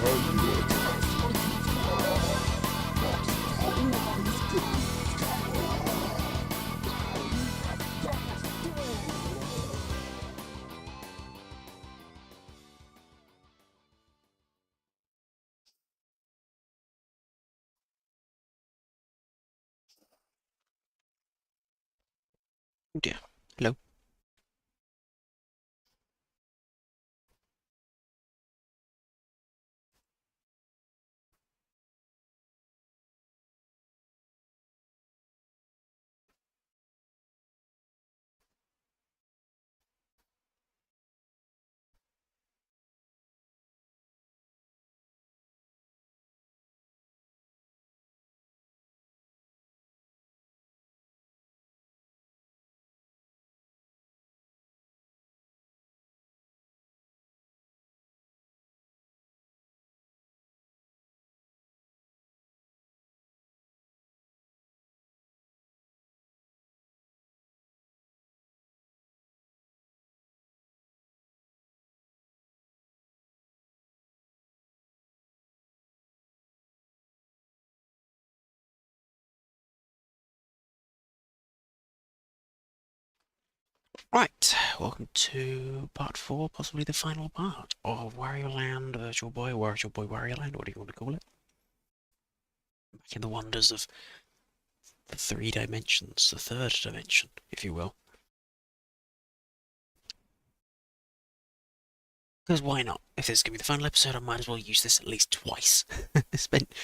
Oh dear. Hello. Right, welcome to part 4, possibly the final part of Wario Land, Virtual Boy, Wario Land, what do you want to call it? Back in the wonders of the 3 dimensions, the 3rd dimension, if you will. Because why not? If this is going to be the final episode, I might as well use this at least twice. I spent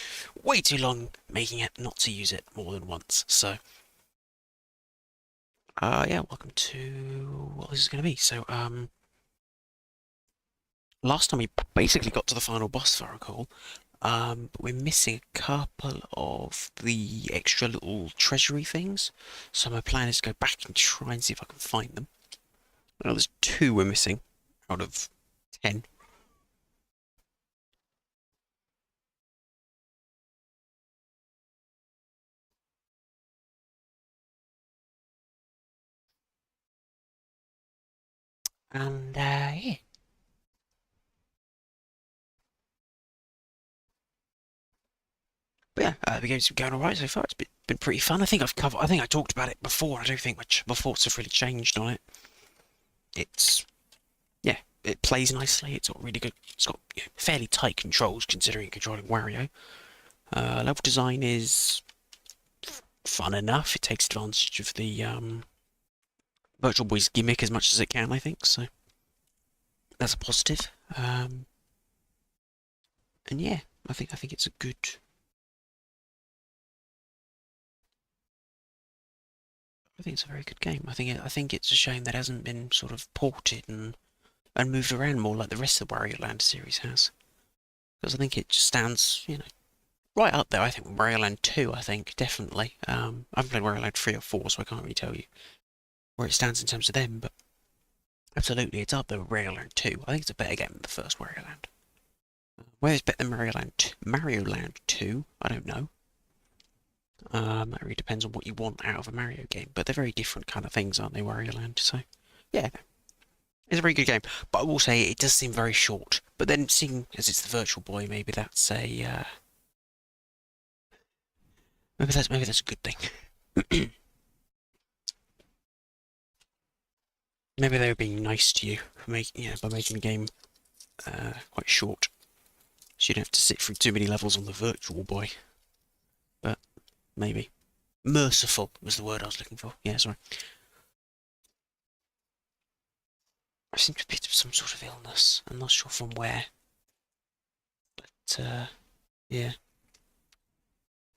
way too long making it not to use it more than once, so... yeah, welcome to what this is going to be. So, last time we basically got to the final boss, if I recall, but we're missing a couple of the extra little treasury things. So my plan is to go back and try and see if I can find them. Well, there's 2 we're missing out of 10. And, yeah. But yeah, the game's been going alright so far. It's been pretty fun. I think I talked about it before. I don't think much thoughts have really changed on it. Yeah, it plays nicely. It's got really good. It's got fairly tight controls considering controlling Wario. Level design is fun enough. It takes advantage of the Virtual Boy's gimmick as much as it can, I think. So that's a positive. And yeah, I think it's a good. I think it's a very good game. I think it's a shame that it hasn't been sort of ported and moved around more like the rest of the Wario Land series has. Because I think it just stands, right up there. I think with Wario Land 2, I think definitely. I haven't played Wario Land 3 or 4, so I can't really tell you where it stands in terms of them, but absolutely, it's up there with Wario Land 2. I think it's a better game than the first Wario Land. Whether it's better than Mario Land 2, I don't know. That really depends on what you want out of a Mario game, but they're very different kind of things, aren't they, Wario Land? So, yeah, it's a very good game. But I will say it does seem very short. But then, seeing as it's the Virtual Boy, maybe that's a maybe that's a good thing. Maybe they were being nice to you for by making the game quite short, so you don't have to sit through too many levels on the Virtual Boy. But maybe merciful was the word I was looking for. Yeah, sorry. I seem to have picked up some sort of illness. I'm not sure from where, but yeah,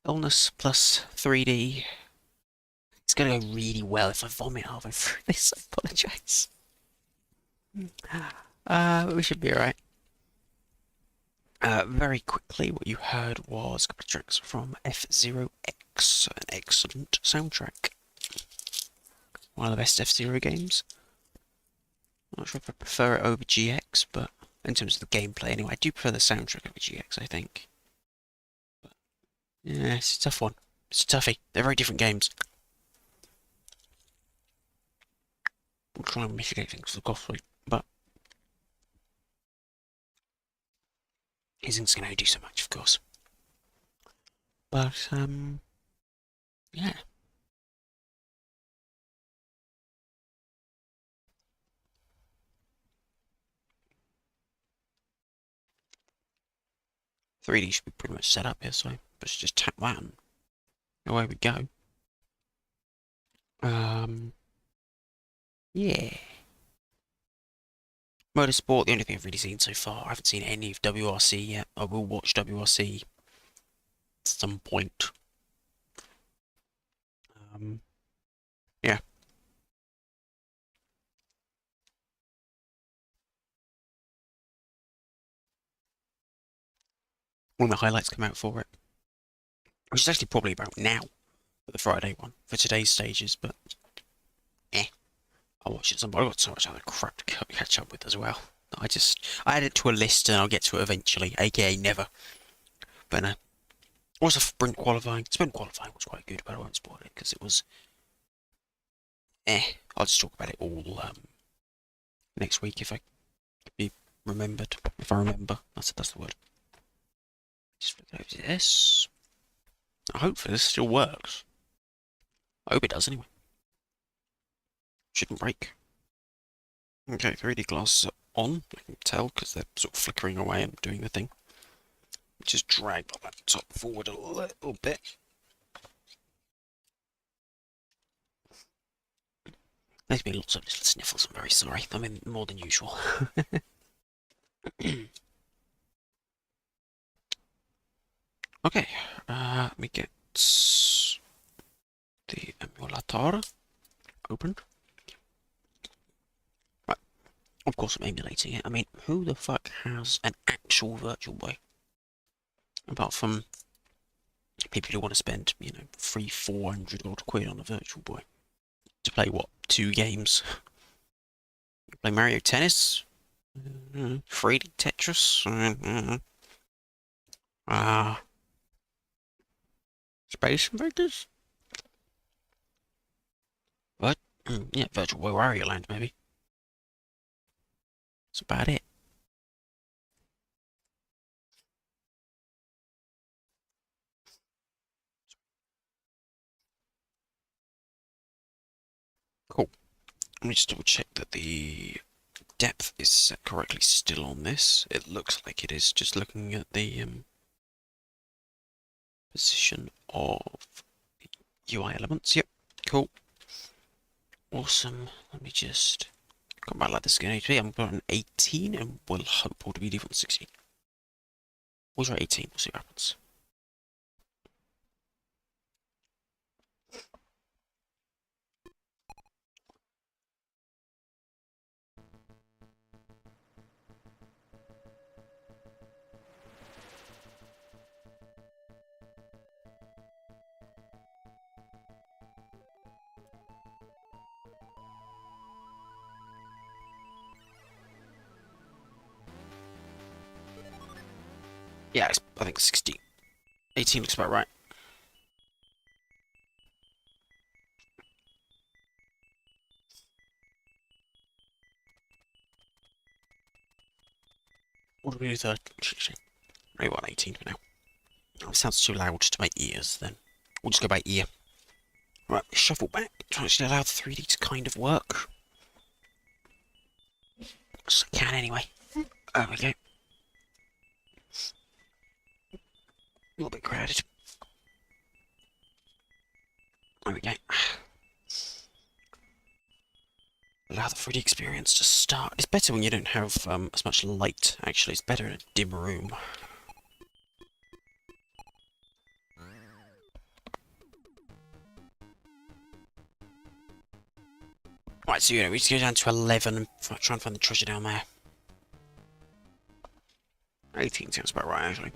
illness plus 3D. It's gonna go really well if I vomit halfway through this. I apologise. But we should be alright. Very quickly, what you heard was a couple of tracks from F-Zero X, an excellent soundtrack. One of the best F-Zero games. I'm not sure if I prefer it over GX, but in terms of the gameplay anyway, I do prefer the soundtrack over GX, I think. But, yeah, it's a tough one. It's a toughie. They're very different games. We'll try and mitigate things for the goth but Isn't going to do so much, of course. But, yeah. .3D should be pretty much set up here, so let's just tap that and away we go. Yeah. Motorsport, the only thing I've really seen so far. I haven't seen any of WRC yet. I will watch WRC at some point. Yeah. When the highlights come out for it. Which is actually probably about now, for the Friday one, for today's stages, but I'll watch it some. I've got so much other crap to catch up with as well. I add it to a list and I'll get to it eventually, aka never. But no. Also sprint qualifying. Sprint qualifying was quite good, but I won't spoil it because it was I'll just talk about it all next week if I be remembered. If I remember. That's the word. Just look over this. Hopefully this still works. I hope it does anyway. Shouldn't break. Okay, 3D glasses are on. I can tell because they're sort of flickering away and doing the thing. Just drag the laptop forward a little bit. There's been lots of little sniffles, I'm very sorry. I mean, more than usual. Okay, let me get the emulator opened. Right, of course I'm emulating it. I mean, who the fuck has an actual Virtual Boy? Apart from people who want to spend, you know, 300-400 odd quid on a Virtual Boy. To play what? 2 games? Play Mario Tennis? 3D Tetris? Space Invaders? What? Yeah, Virtual Boy Wario Land, maybe. That's about it. Cool. Let me just double check that the depth is set correctly still on this. It looks like it is, just looking at the position of the UI elements. Yep, cool. Awesome. Let me just come back like this is going to be. I'm going on 18 and we'll hope all to be default 16. We'll try 18, we'll see what happens. Yeah, I think 16. 18 looks about right. What do we do third? Maybe 18 for now. Oh, it sounds too loud to my ears then. We'll just go by ear. Right, shuffle back. Try to actually allow the 3D to kind of work. So I can anyway. There we go. A little bit crowded. There we go. Allow the 3D experience to start. It's better when you don't have as much light, actually. It's better in a dim room. Right, so we just go down to 11 and try and find the treasure down there. 18 sounds about right, actually.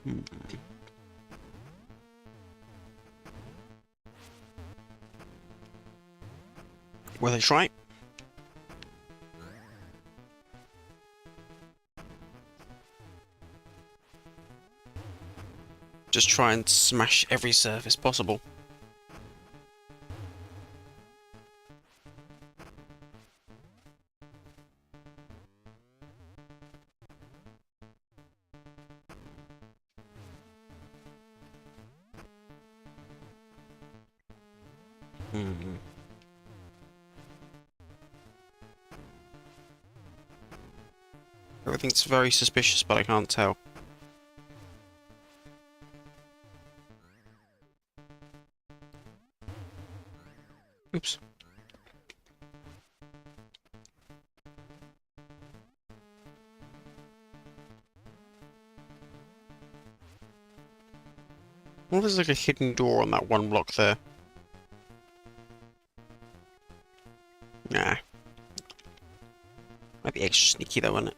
Hmm. Will they try? Just try and smash every surface possible. Hmm. Everything's very suspicious, but I can't tell. Oops. Well, there's like a hidden door on that one block there. Nah. Might be extra sneaky though, wouldn't it?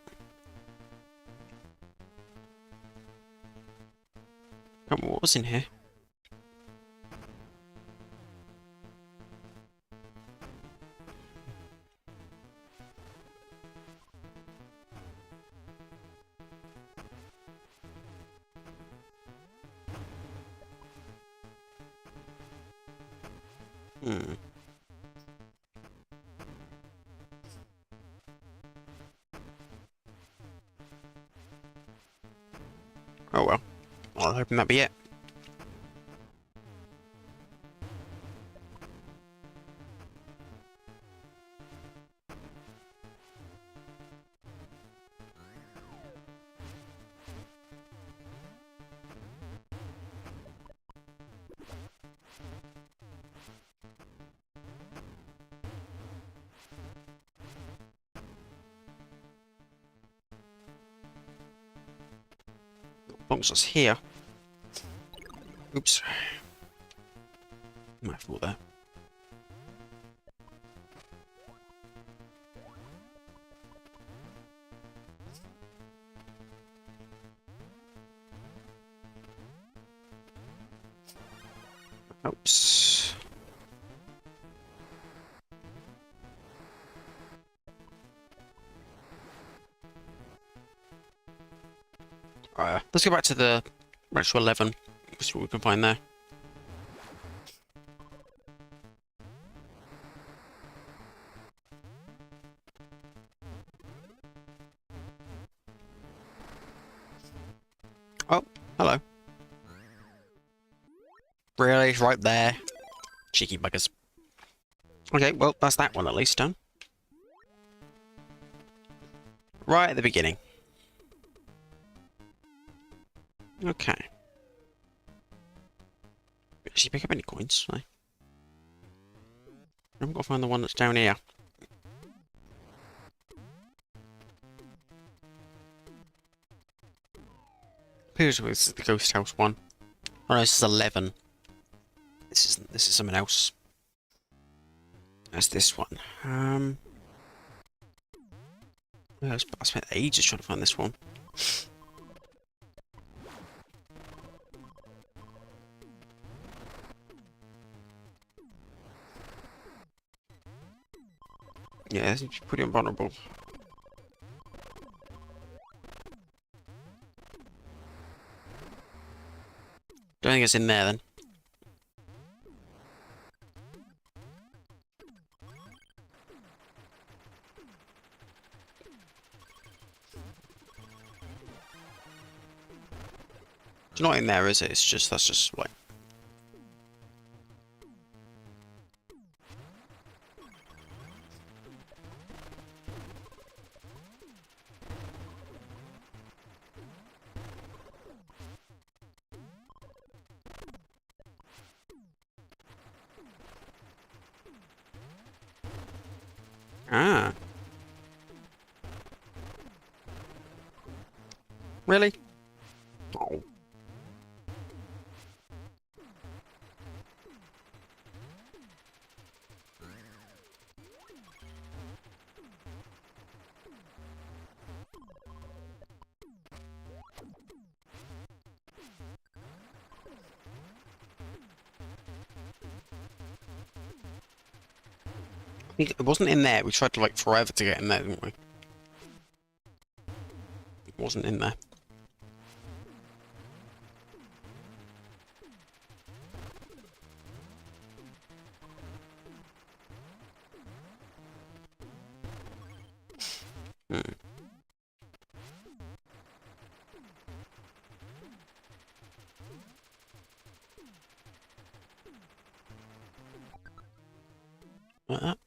Come on, what was in here? Hmm. Oh well. I'm hoping that'll be it. As long as it's here. Oops. My fault there. Oops. Let's go back to the retro 11. See what we can find there. Oh, hello. Really? It's right there. Cheeky buggers. Okay, well, that's that one at least done. Right at the beginning. Okay. Actually, pick up any coins? I haven't got to find the one that's down here. Here's the ghost house one. Oh no, this is 11. This is something else. That's this one. I spent ages trying to find this one. Yeah, it's pretty invulnerable. Don't think it's in there then. It's not in there, is it? It's just, that's just like... Ah. Really? Oh. It wasn't in there. We tried to, like, forever to get in there, didn't we? It wasn't in there. Hmm. Like that.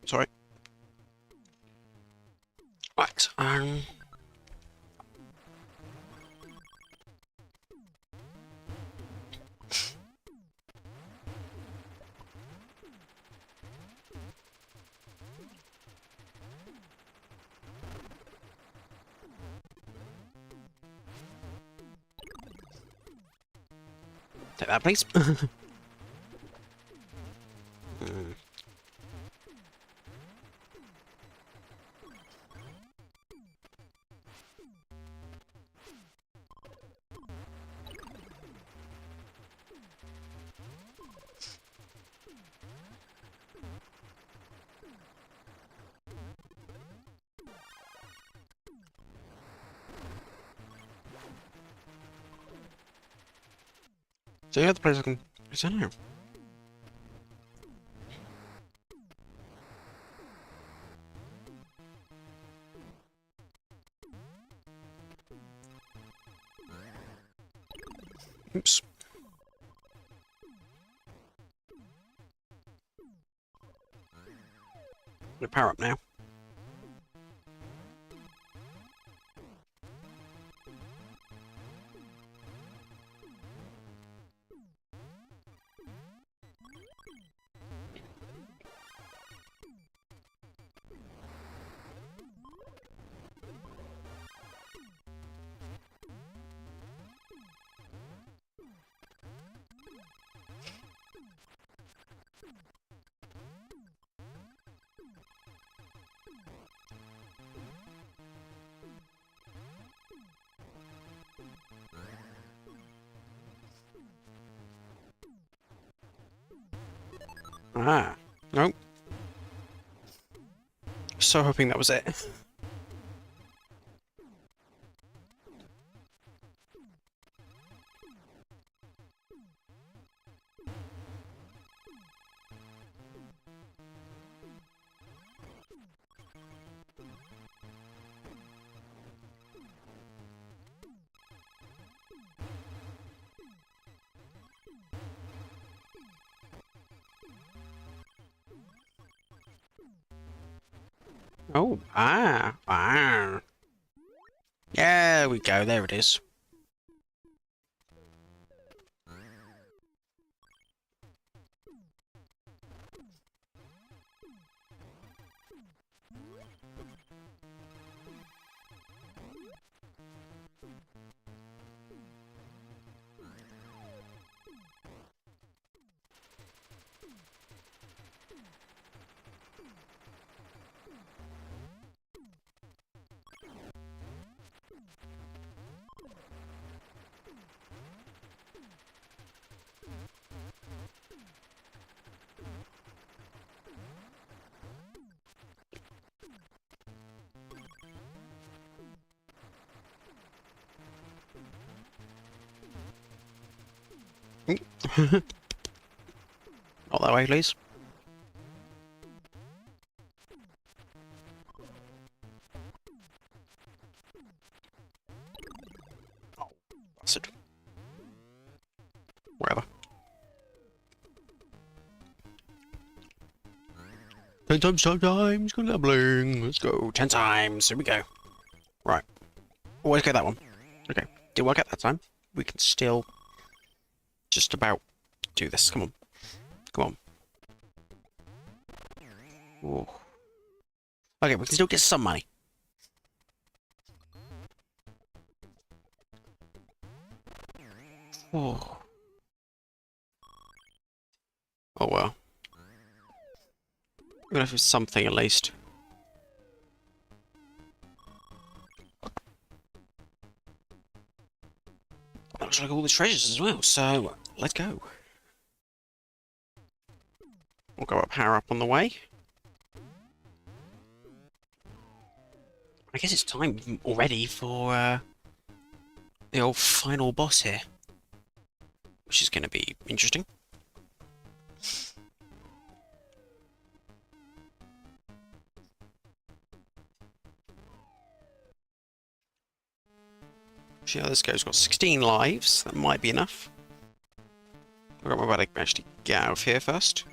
Sorry. Right, take that, please. Hmm. So the other place I can... Is that here? Oops. Gonna power up now. Ah. Nope. So hoping that was it. Oh, ah. There we go, there it is. Not that way, please. Oh, bastard. Wherever. 10 times, 10 times, good gambling. Let's go. 10 times. Here we go. Right. Always get that one. Okay. Didn't work out that time. We can still just about do this. Come on. Come on. Ooh. Okay, we can still get some money. Oh. Oh well. We're gonna have something at least. Looks like all the treasures as well, so let's go. We'll go up, power up on the way. I guess it's time already for the old final boss here, which is going to be interesting. See how this goes. Got 16 lives. That might be enough. I've got my body to actually get out of here first.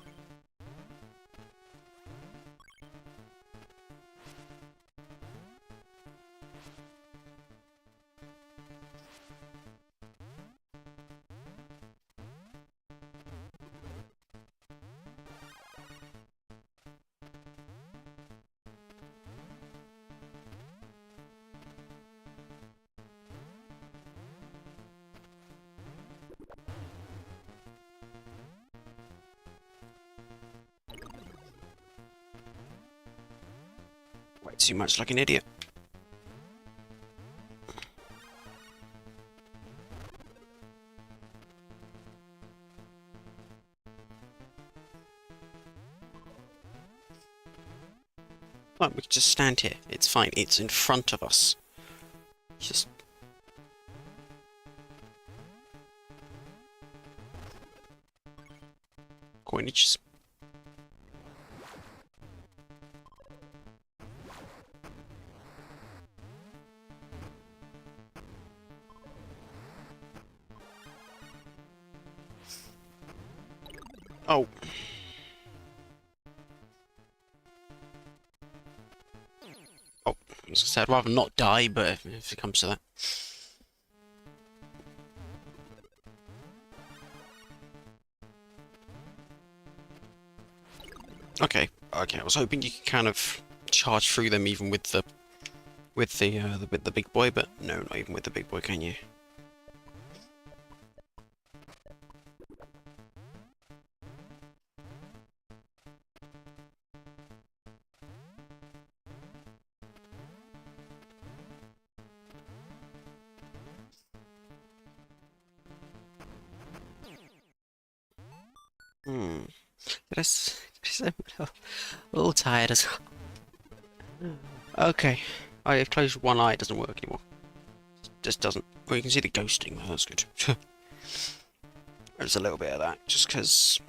Way too much like an idiot. Like, we can just stand here. It's fine. It's in front of us. Just... coinages. Oh. Oh, as I said, I'd rather not die, but if it comes to that. Okay, okay. I was hoping you could kind of charge through them even with the big boy, but no, not even with the big boy, can you? Hmm. I'm a little tired as well. Okay. I've closed one eye, it doesn't work anymore. Just doesn't. Well, you can see the ghosting though, that's good. There's a little bit of that, just because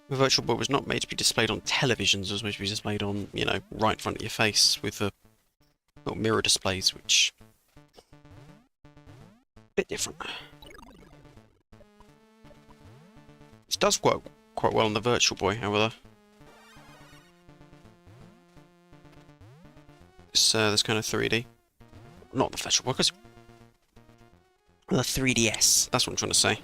the Virtual Boy was not made to be displayed on televisions, it was made to be displayed on, you know, right in front of your face with the little mirror displays, which... a bit different. This does work quite well on the Virtual Boy, however. This kind of 3D. Not the Virtual Boy, because... the 3DS, that's what I'm trying to say.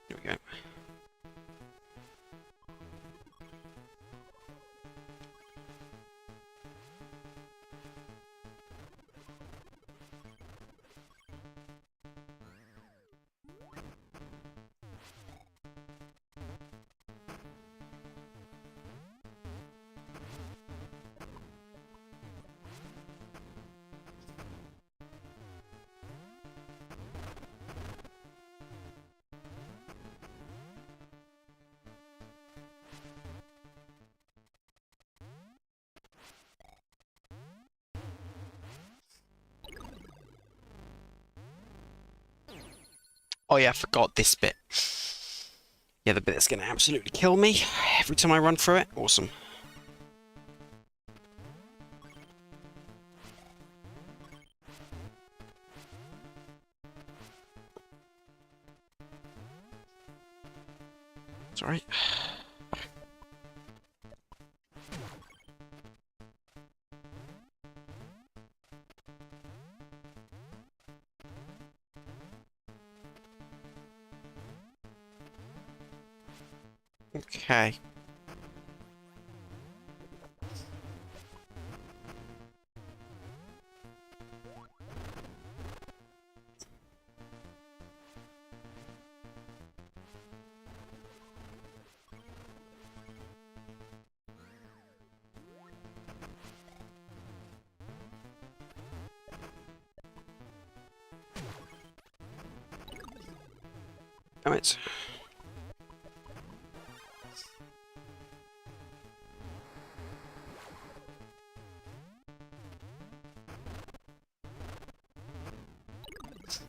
Here we go. Oh yeah, I forgot this bit. Yeah, the bit that's going to absolutely kill me every time I run through it. Awesome. It's alright. Okay. Damn it.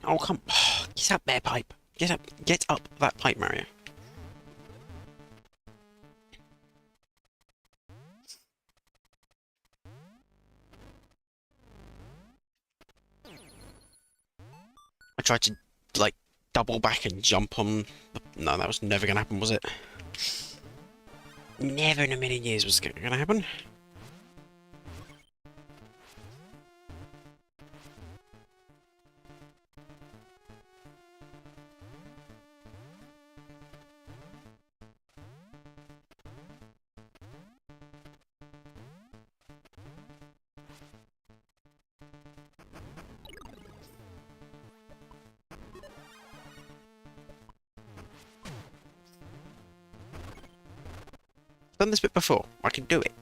Oh, come. Get up there, pipe. Get up. Get up that pipe, Mario. I tried to, like, double back and jump on... No, that was never going to happen, was it? Never in a million years was going to happen. Done this bit before. I can do it.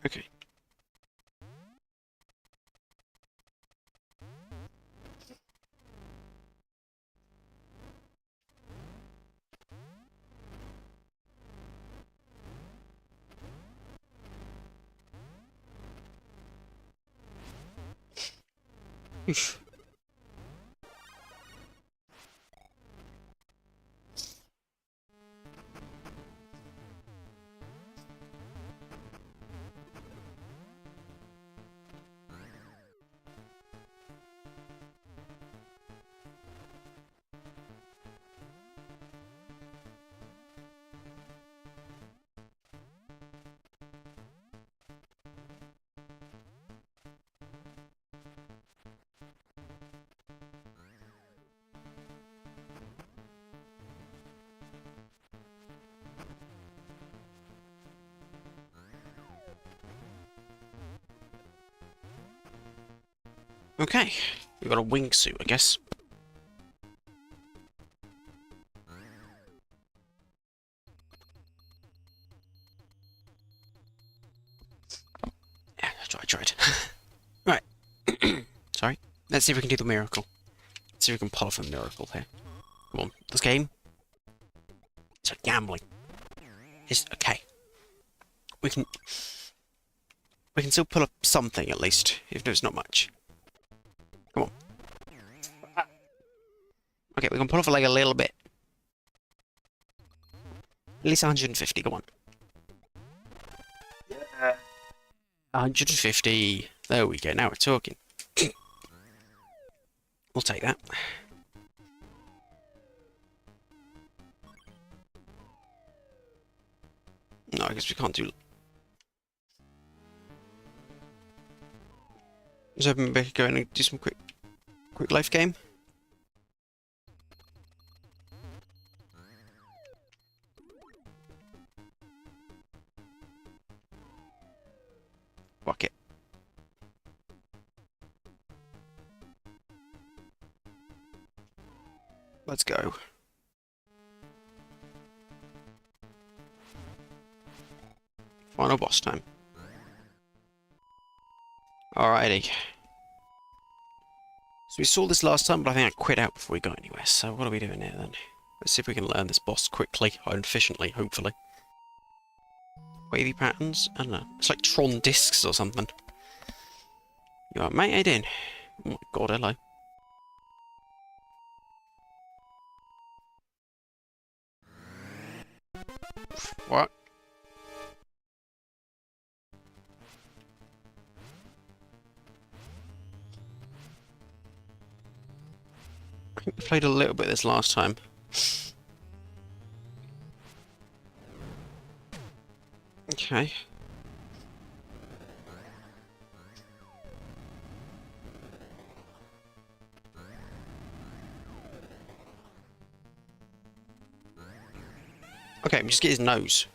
Okay. Oof. Okay. We've got a wingsuit, I guess. Yeah, I tried. Right. Sorry. Let's see if we can do the miracle. Let's see if we can pull off a miracle here. Come on. This game. It's like gambling. It's okay. We can still pull up something at least, even though it's not much. Come on. Okay, we can pull off like a little bit. At least 150, come on. 150. There we go, now we're talking. We'll take that. No, I guess we can't do... So maybe we could go in and do some quick life game. Fuck it. Let's go. Final boss time. Alrighty. So we saw this last time, but I think I quit out before we got anywhere. So what are we doing here then? Let's see if we can learn this boss quickly and efficiently, hopefully. Wavy patterns? I don't know. It's like Tron discs or something. You alright, mate? How you doing? Oh my god, hello. What? I think we played a little bit of this last time. Okay. Okay, we just get his nose.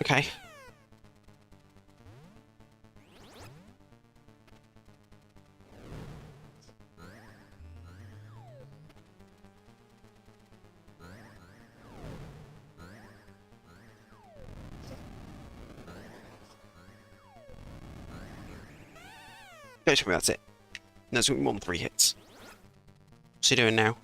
Okay. Go to me, that's it. That's going to be more than 3 hits. What's he doing now?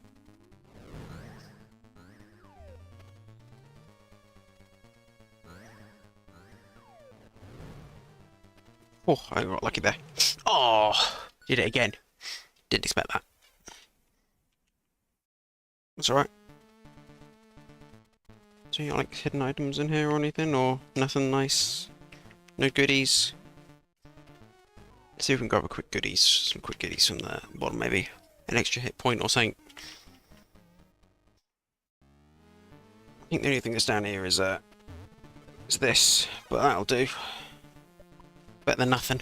Oh, I got lucky there. Oh, did it again. Didn't expect that. That's alright. So you got like hidden items in here or anything, or nothing nice? No goodies? Let's see if we can grab a quick goodies. Some quick goodies from the bottom, maybe. An extra hit point or something. I think the only thing that's down here is this, but that'll do. Better than nothing.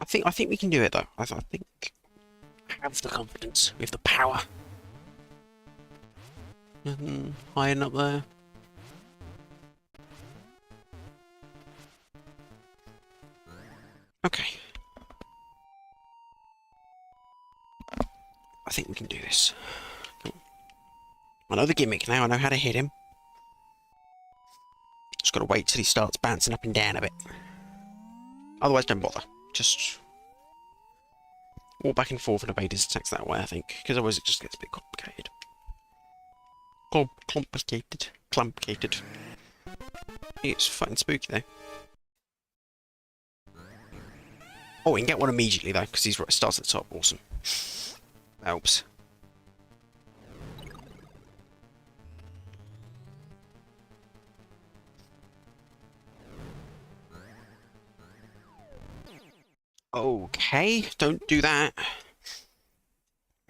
I think we can do it though. I think I have the confidence. We have the power. Nothing hiding up there. Okay. I think we can do this. Come on. I know the gimmick now. I know how to hit him. Just gotta wait till he starts bouncing up and down a bit. Otherwise, don't bother. Just walk back and forth and evade his attacks that way, I think. Because otherwise it just gets a bit complicated. Complicated. It's fucking spooky, though. Oh, we can get one immediately, though, because he's right, starts at the top. Awesome. Helps. Okay, don't do that.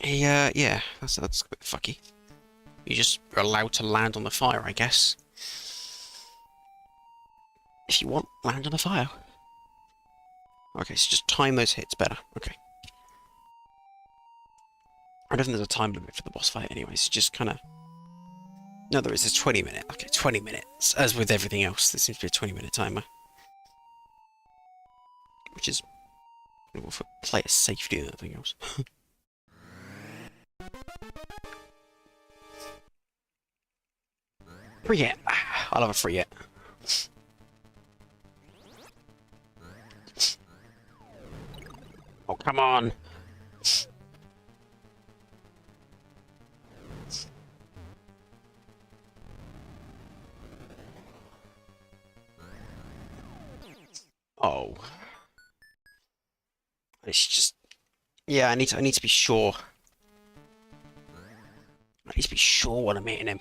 Yeah, that's a bit fucky. You just are allowed to land on the fire, I guess. If you want, land on the fire. Okay, so just time those hits better. Okay. I don't think there's a time limit for the boss fight anyways, just kind of... No, there is a 20-minute. Okay, 20 minutes. As with everything else, there seems to be a 20-minute timer. Which is... more for player safety than anything else. Free hit. I'll have a free hit. Oh, come on. Oh. It's just... Yeah, I need to be sure. I need to be sure when I'm hitting him.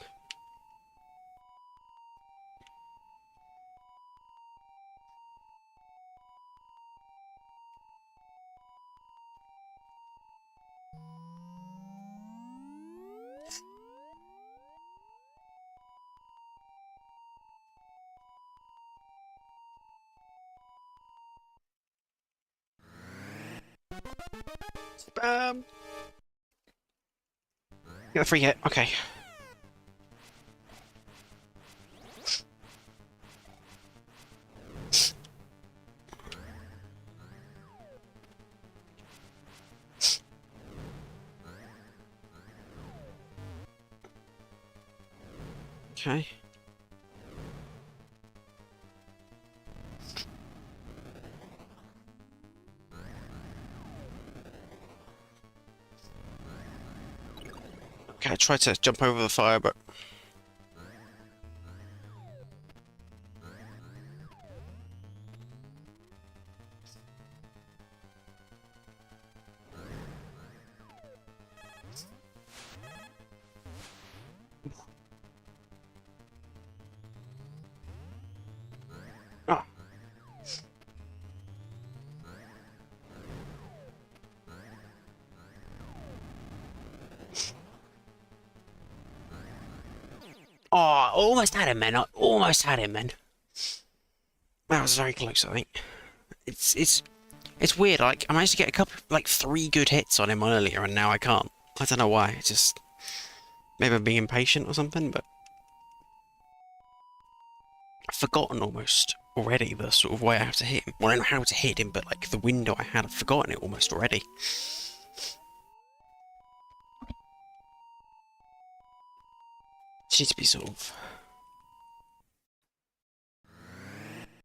Get a free hit. Okay. Okay. Okay, I tried to jump over the fire, but... Ah. Oh, I almost had him, man. I almost had him, man. That was very close, I think. It's weird. Like, I managed to get a couple, like 3 good hits on him earlier, and now I can't. I don't know why. It's just maybe I'm being impatient or something, but I've forgotten almost already the sort of way I have to hit him. Well, I know how to hit him, but like the window I had, I've forgotten it almost already. It needs to be sort of,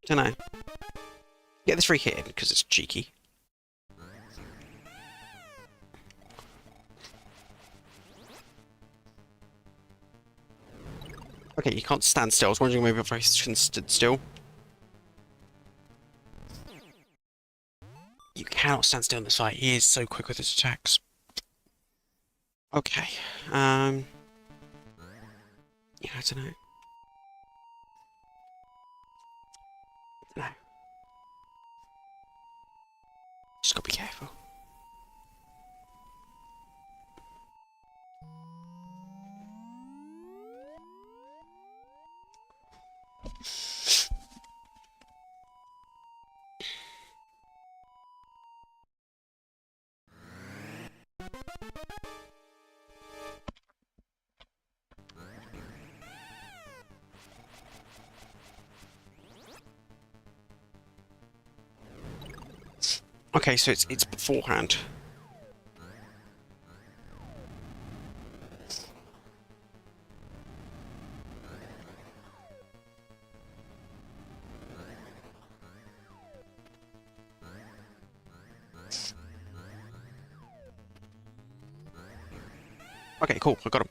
don't know. Get this free hit in because it's cheeky. Okay, you can't stand still. I was wondering maybe if I shouldn't stood still. You cannot stand still in this fight. He is so quick with his attacks. Okay. Yeah, I don't know. No. Just gotta be careful. Okay, so it's beforehand. Okay, cool. I got him.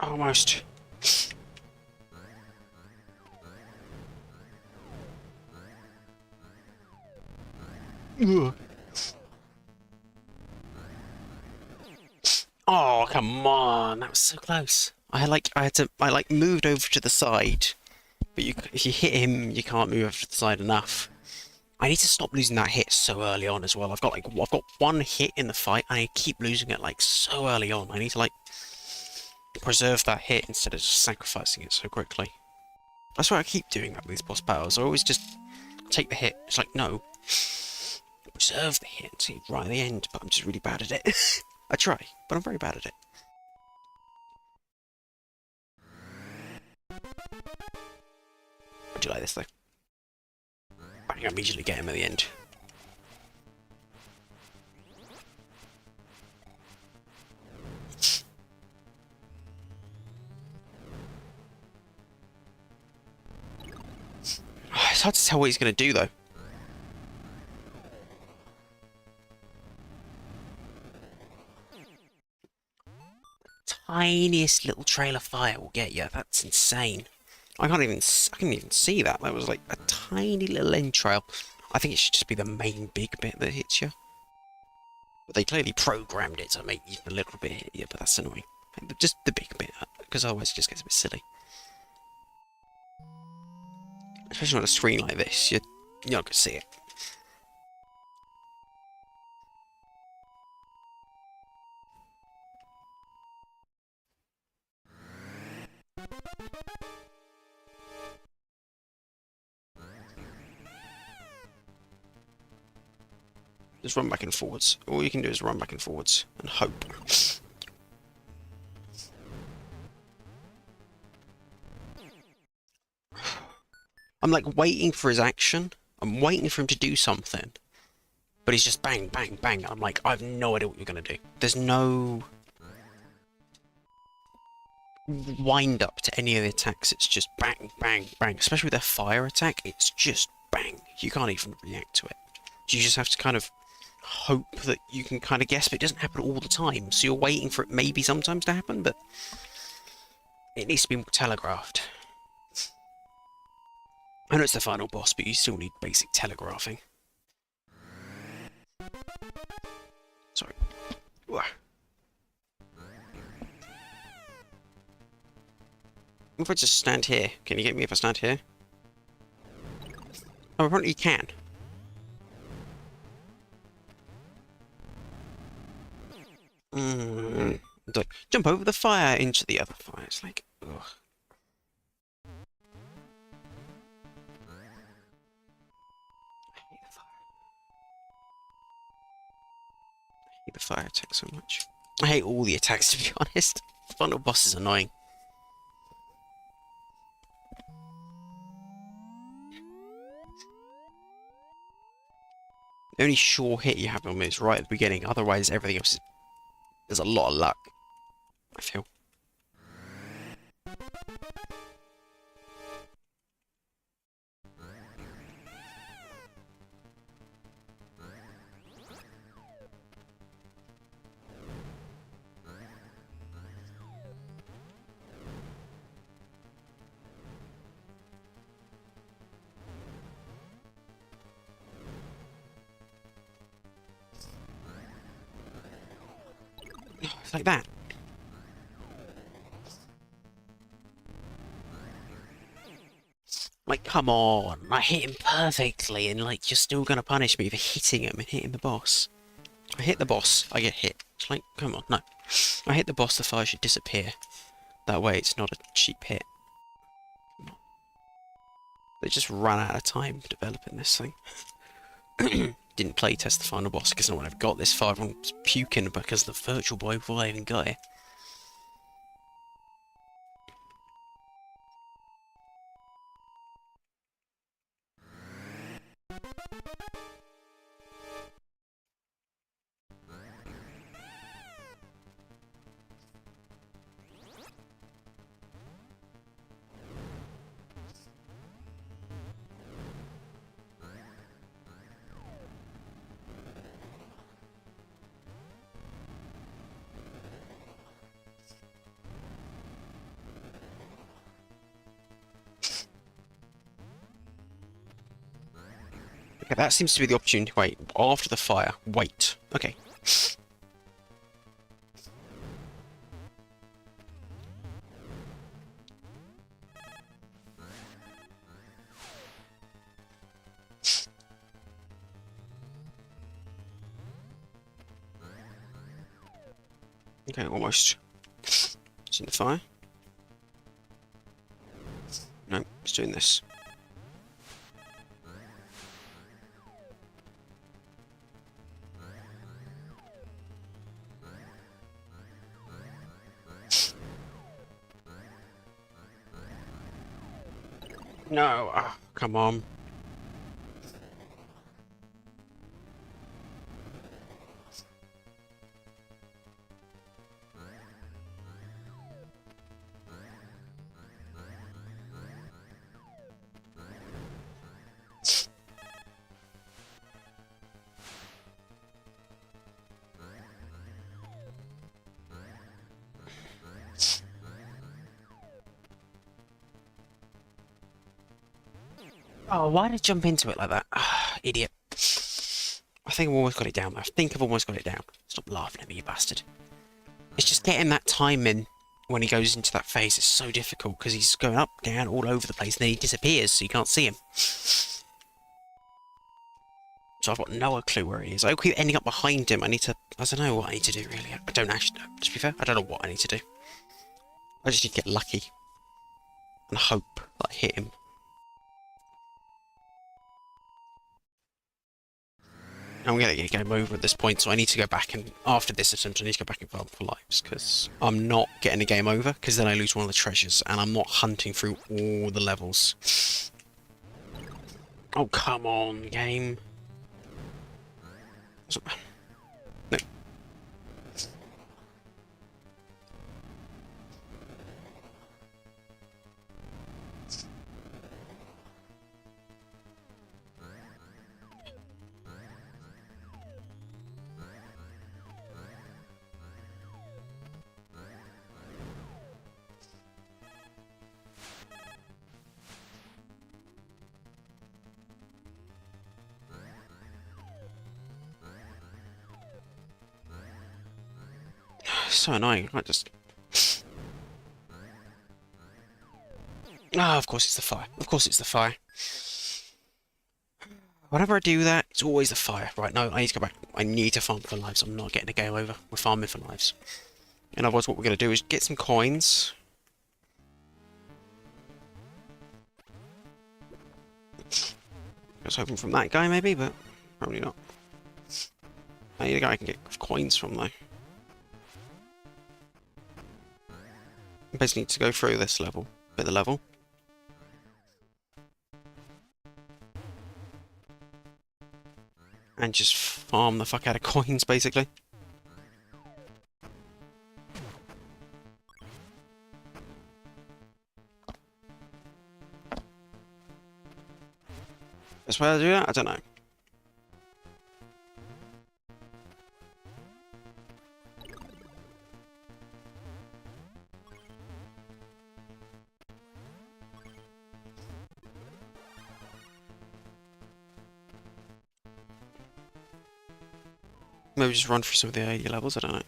Almost. Ugh. Oh, come on. That was so close. I moved over to the side, but if you hit him, you can't move over to the side enough. I need to stop losing that hit so early on as well. I've got 1 hit in the fight, and I keep losing it like so early on. I need to like preserve that hit instead of just sacrificing it so quickly. That's why I keep doing that with these boss battles. I always just take the hit. It's like, no. Preserve the hit until right at the end, but I'm just really bad at it. I try, but I'm very bad at it. I do like this though. I can immediately get him at the end. It's hard to tell what he's going to do though. Tiniest little trail of fire will get you. That's insane. I couldn't even see that. That was like a tiny little end trail. I think it should just be the main big bit that hits you. But they clearly programmed it to make even a little bit hit you, but that's annoying. Just the big bit, because otherwise it just gets a bit silly. Especially on a screen like this, you're not going to see it. Just run back and forwards. All you can do is run back and forwards and hope. I'm like waiting for his action. I'm waiting for him to do something. But he's just bang, bang, bang. I'm like, I have no idea what you're going to do. There's no wind up to any of the attacks. It's just bang, bang, bang. Especially with their fire attack, it's just bang. You can't even react to it. You just have to kind of hope that you can kind of guess, but it doesn't happen all the time. So you're waiting for it maybe sometimes to happen, but it needs to be more telegraphed. I know it's the final boss, but you still need basic telegraphing. Sorry. If I just stand here, can you get me if I stand here? Oh, apparently you can. Like, jump over the fire into the other fire. It's like, ugh. I hate the fire attack so much. I hate all the attacks, to be honest. The final boss is annoying. The only sure hit you have on me is right at the beginning. Otherwise, everything else is... There's a lot of luck, I feel. It's like that. Like, come on, I hit him perfectly, and like, you're still gonna punish me for hitting him and hitting the boss. I hit the boss, I get hit. It's like, come on, no. I hit the boss, the fire should disappear. That way it's not a cheap hit. They just ran out of time developing this thing. Didn't playtest the final boss because no one ever got this far. Everyone was puking because the Virtual Boy before I even got it. Okay, that seems to be the opportunity. Wait, after the fire. Wait. Okay. Okay, almost. It's in the fire. No, it's doing this. No, oh, come on. Oh, why did I jump into it like that? Ah, idiot. I think I've almost got it down. I think I've almost got it down. Stop laughing at me, you bastard. It's just getting that time in when he goes into that phase is so difficult because he's going up, down, all over the place, and then he disappears so you can't see him. So I've got no clue where he is. I keep ending up behind him. I don't know what I need to do, really. I don't actually know. To be fair, I don't know what I need to do. I just need to get lucky. And hope that I hit him. I'm gonna get game over at this point, so I need to go back and after this attempt, I need to go back and farm for lives because I'm not getting a game over because then I lose one of the treasures, and I'm not hunting through all the levels. Oh come on, game. No. So annoying. I just. Ah, of course it's the fire. Of course it's the fire. Whenever I do that, it's always the fire. Right, no, I need to go back. I need to farm for lives. I'm not getting a game over. We're farming for lives. In other words, what we're going to do is get some coins. I was hoping from that guy, maybe, but probably not. I need a guy I can get coins from, though. I basically need to go through this level, bit of the level. And just farm the fuck out of coins, basically. Best way to do that? I don't know. Maybe just run through some of the earlier levels, I don't know.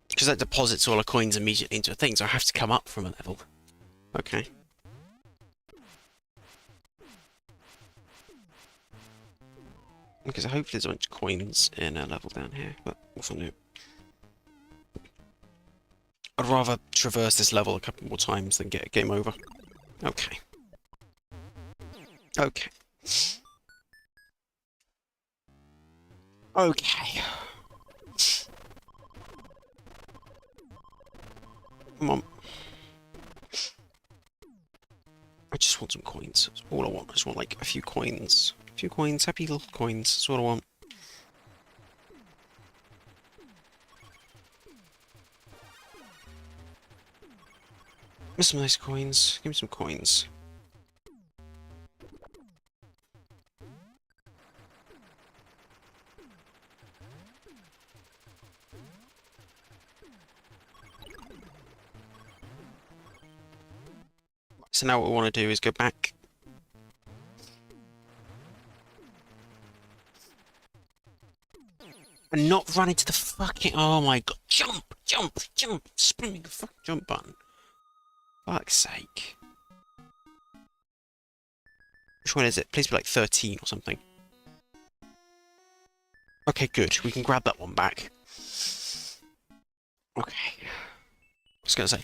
Because that deposits all the coins immediately into a thing, so I have to come up from a level. Okay. Because hopefully there's a bunch of coins in a level down here, but we'll new. I'd rather traverse this level a couple more times than get a game over. Okay. Okay. Okay. Come on. I just want some coins. That's all I want. I just want like a few coins. A few coins, happy little coins. That's all I want. Give me some nice coins. Give me some coins. So now what we want to do is go back. And not run into the fucking... Oh my god. Jump! Jump! Jump! Spinning the fucking jump button. Fuck's sake. Which one is it? Please be like 13 or something. Okay, good. We can grab that one back. Okay. Just gonna say.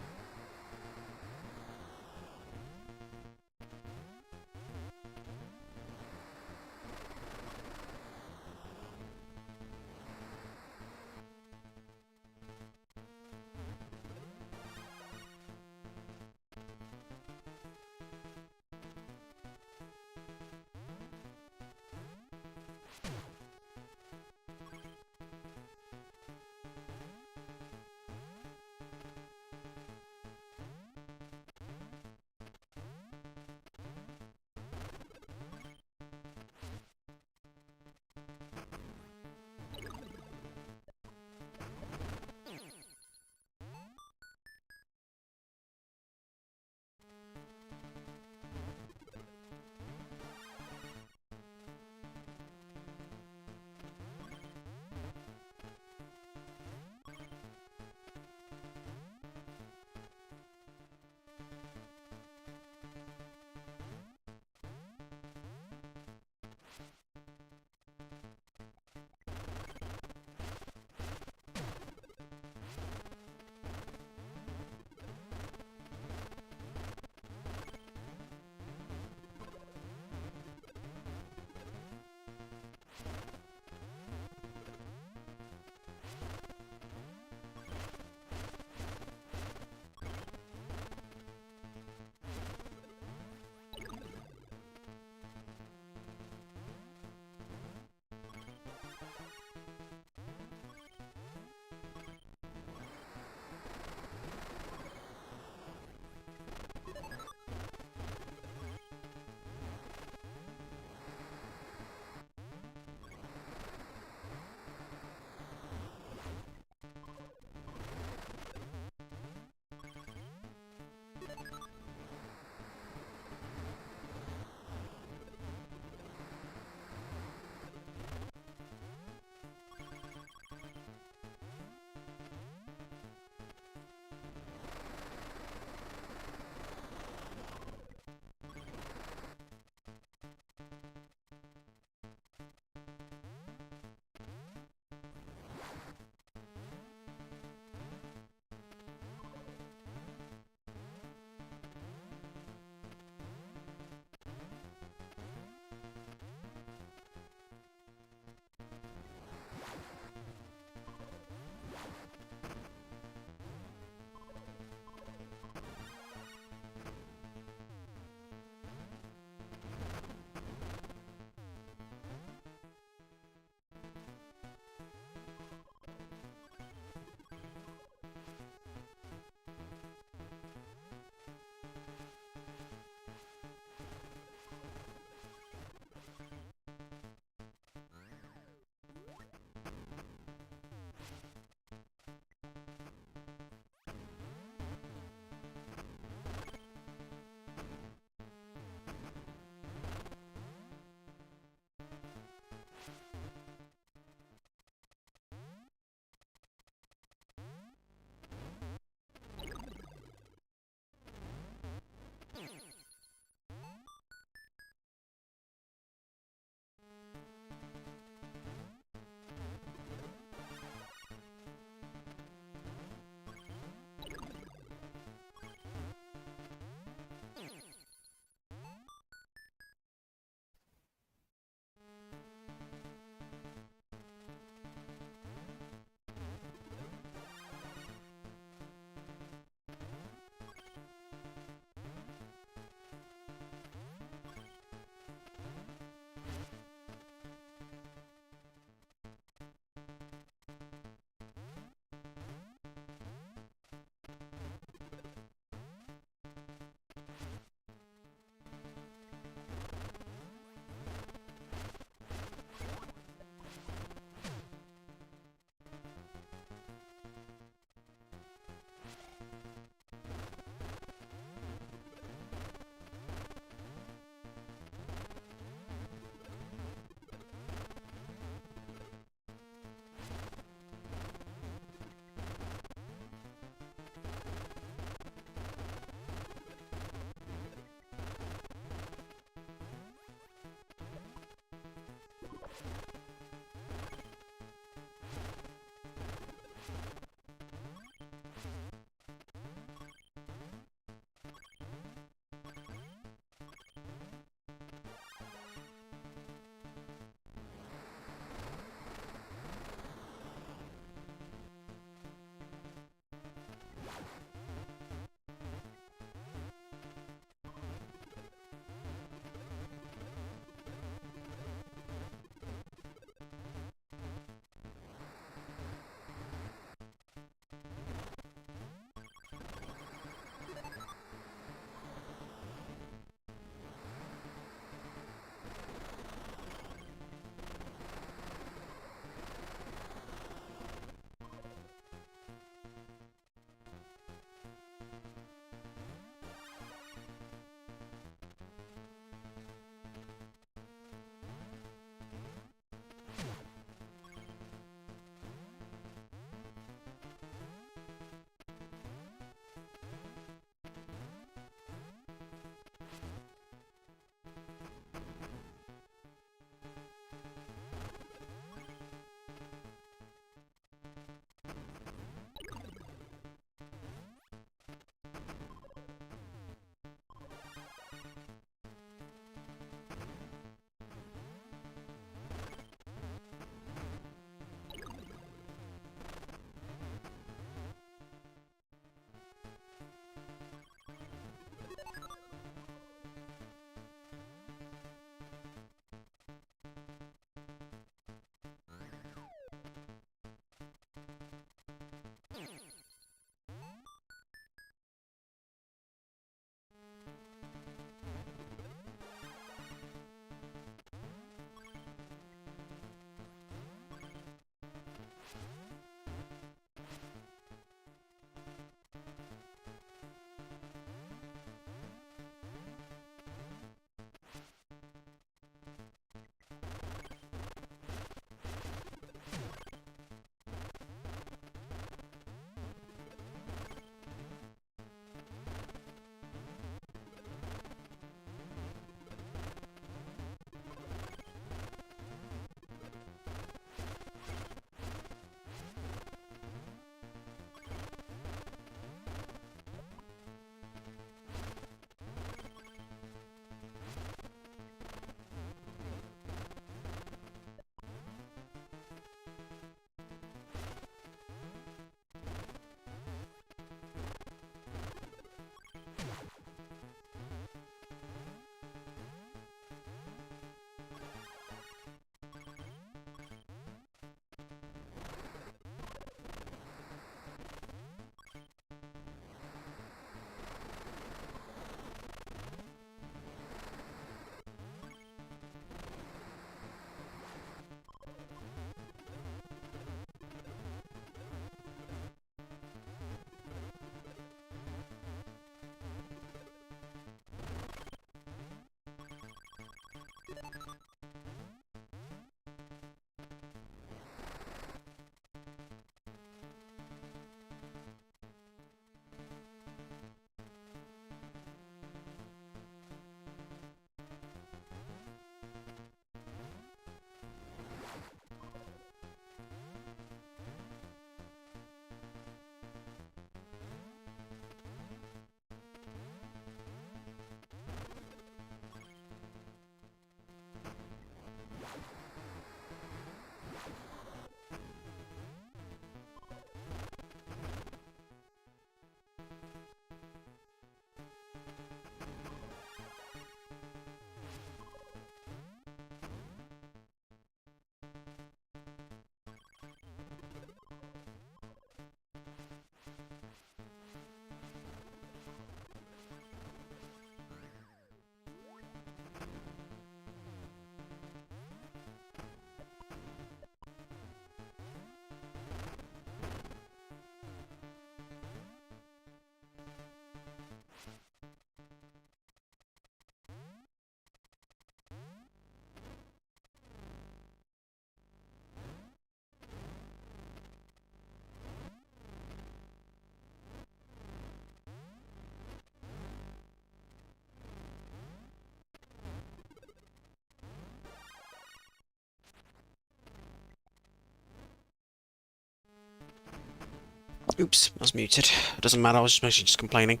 Oops, I was muted. It doesn't matter, I was mostly just complaining.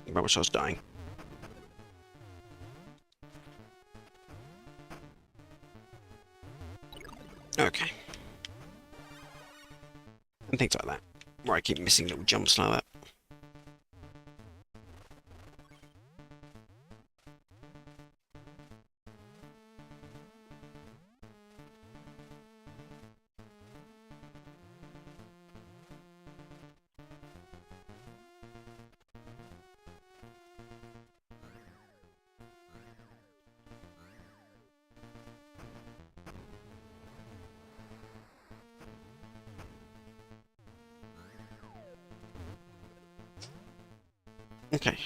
About which I was dying. Okay. And things like that. Where I keep missing little jumps like that. Okay.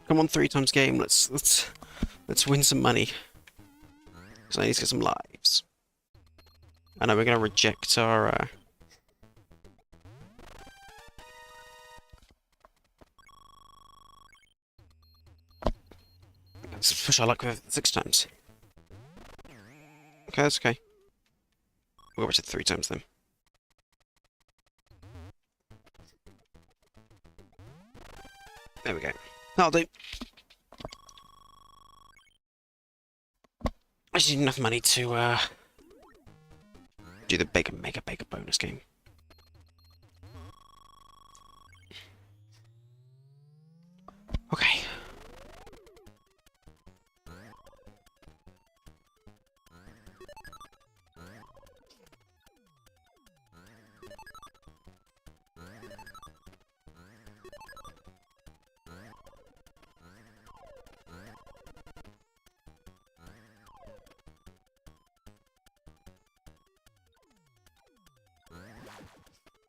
Come on, 3 times game. Let's win some money. Because I need to get some lives. I know we're gonna reject our let's push our luck with 6 times. Okay, that's okay. We'll go back to 3 times then. There we go. That'll do. I just need enough money to do the mega bonus game. Okay.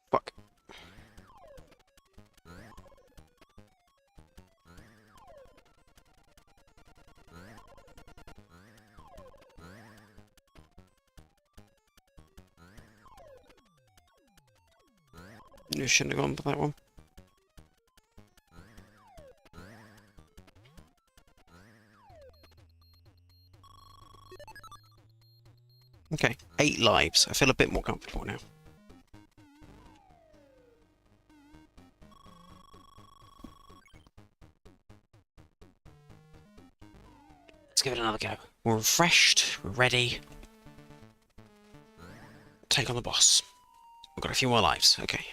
Fuck. You shouldn't have gone for that one. Okay, 8 lives. I feel a bit more comfortable now. Let's give it another go. We're refreshed, we're ready. Take on the boss. We've got a few more lives, okay.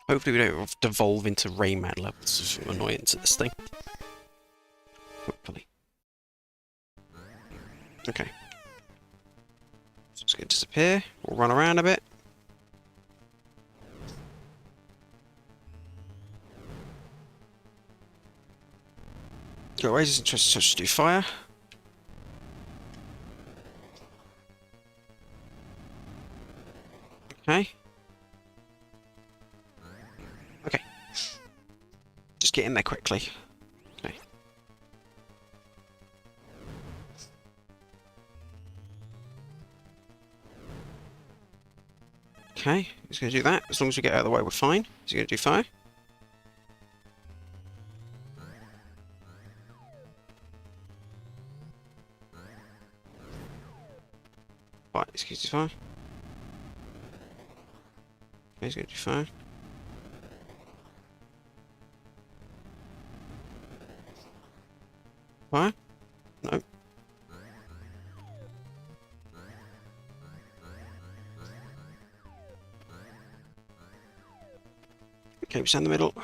Hopefully we don't devolve into Rayman levels of annoyance at this thing. Hopefully. Okay. So it's going to disappear. We'll run around a bit. Got razors and trust touch to do fire. Okay. Okay. Just get in there quickly. Okay. Okay, he's going to do that. As long as we get out of the way, we're fine. He's going to do fire. Right, excuse me, fire. Okay, he's going to do fire. Fire? No. Okay, we stand in the middle.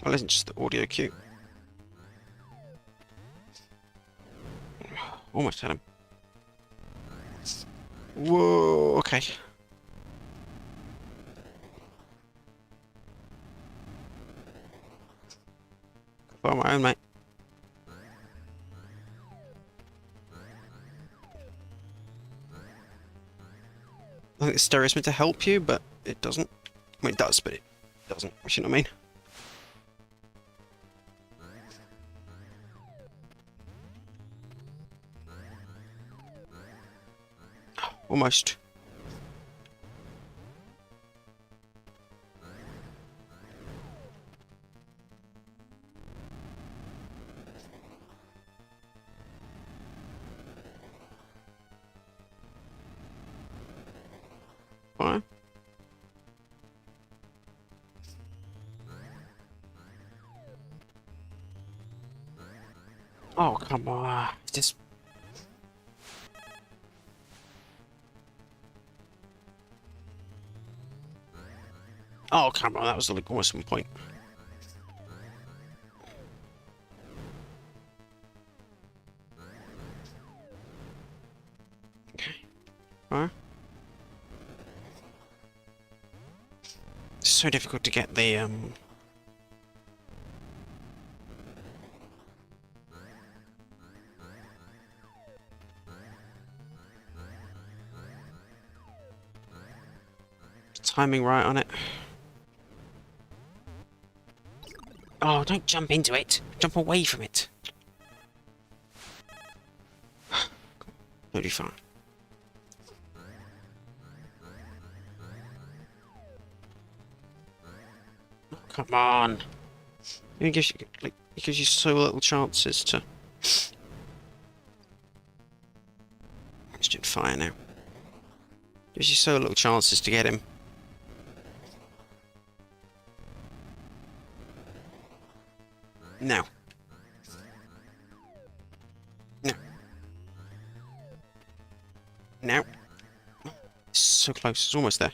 Well, isn't just the audio cue. Almost had him. Whoa, okay. Go on my own, mate. I think the stereo is meant to help you, but it doesn't. I mean, it does, but it doesn't. You know what I mean? Almost. Fire. Oh, come on. Just... Oh, come on. That was like almost one point. Okay. Fire. It's so difficult to get the, timing right on it. Oh, don't jump into it. Jump away from it. It'll be fine. Oh, come on. It gives you, like, it gives you so little chances to... He's doing fire now. Gives you so little chances to get him. No. No. No. It's so close. It's almost there.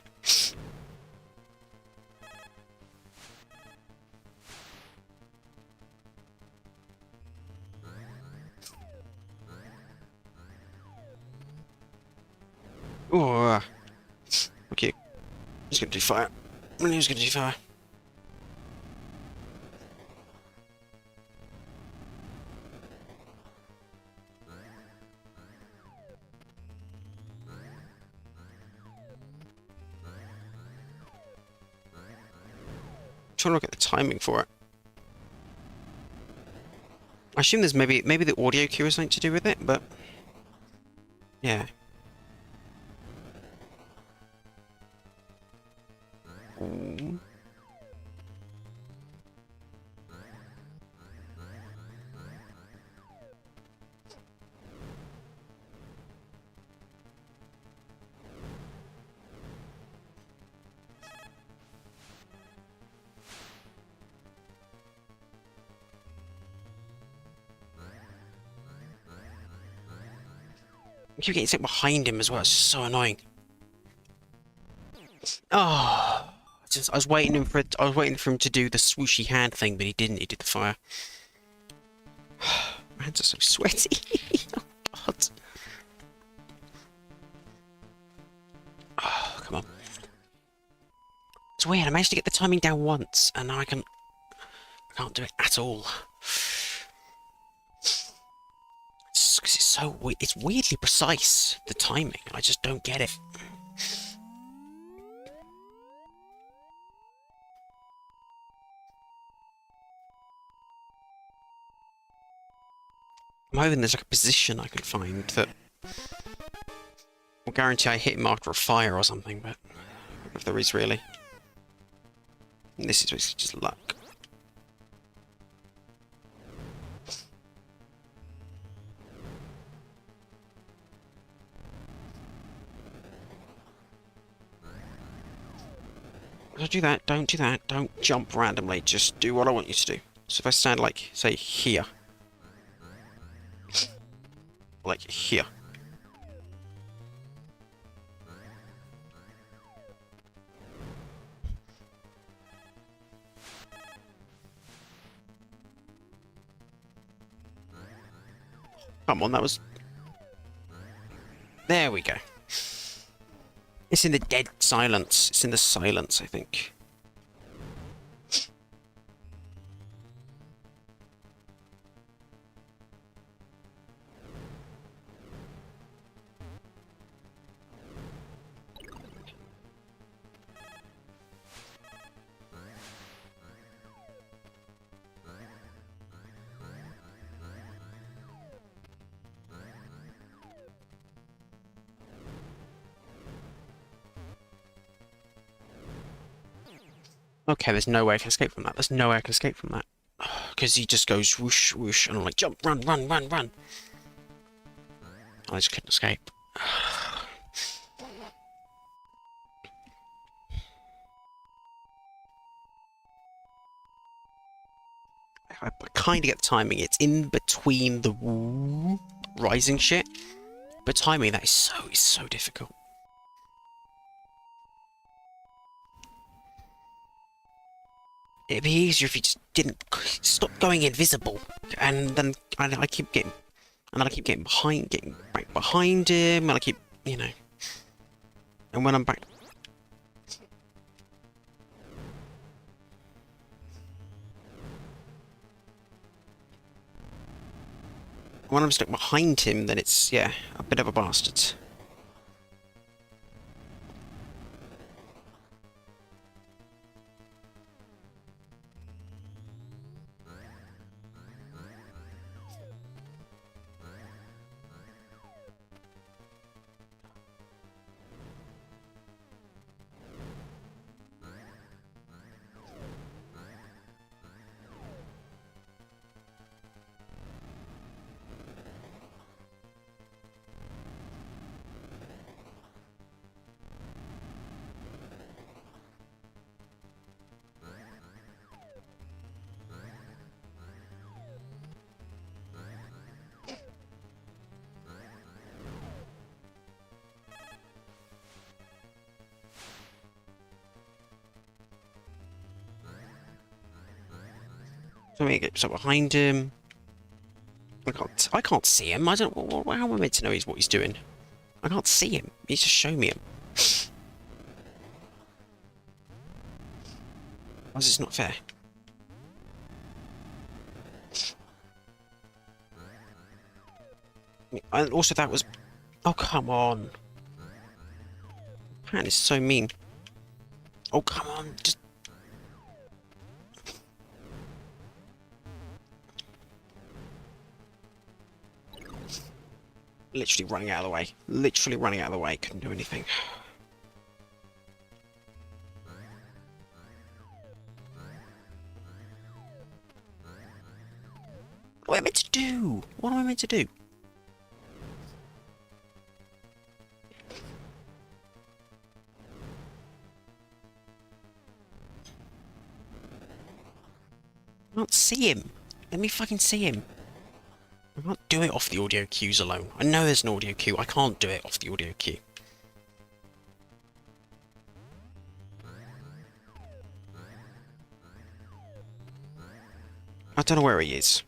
Oh. Okay. He's gonna do fire. He's gonna do fire. Trying to look at the timing for it. I assume there's maybe the audio cue has something to do with it, but yeah. Ooh. I keep getting stuck behind him as well. It's so annoying. Oh, I was waiting for him to do the swooshy hand thing, but he didn't. He did the fire. My hands are so sweaty. Oh God. Oh, come on. It's weird. I managed to get the timing down once, and now I can't do it at all. Because it's so it's weirdly precise, the timing. I just don't get it. I'm hoping there's like a position I can find that will guarantee I hit him after a fire or something, but I don't know if there is really. And this is basically just luck. Don't do that, don't do that, don't jump randomly, just do what I want you to do. So if I stand like, say, here. Like here. Come on, that was... There we go. It's in the dead silence. It's in the silence, I think. Okay, there's no way I can escape from that. There's no way I can escape from that. Because he just goes whoosh, whoosh, and I'm like, jump, run, run, run, run. I just couldn't escape. I kind of get the timing. It's in between the rising shit, but timing that is so difficult. It'd be easier if you just didn't stop going invisible, and then I keep getting, and then I keep getting back behind him, and I keep, you know, and when I'm back. When I'm stuck behind him, then it's, yeah, a bit of a bastard. So I get stuck behind him. I can't see him. I don't. How am I meant to know what he's doing? I can't see him. He's just show me him. Why is this not fair? And also that was... Oh, come on. Man is so mean. Oh, come on. Just... Literally running out of the way. Literally running out of the way. Couldn't do anything. What am I meant to do? What am I meant to do? I can't see him. Let me fucking see him. I can't do it off the audio cues alone. I know there's an audio cue. I can't do it off the audio cue. I don't know where he is.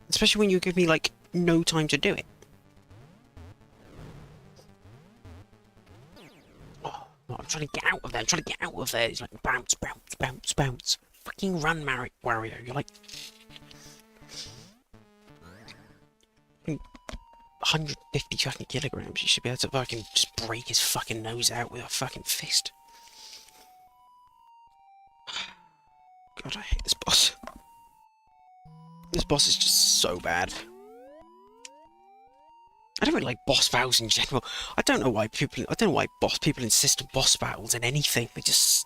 Especially when you give me, like, no time to do it. Oh, I'm trying to get out of there. I'm trying to get out of there. It's like bounce, bounce, bounce, bounce. Fucking run, Wario. You're like... 150 fucking kilograms. You should be able to fucking just break his fucking nose out with a fucking fist. God, I hate this boss. This boss is just so bad. I don't really like boss battles in general. I don't know why people insist on boss battles in anything. They just...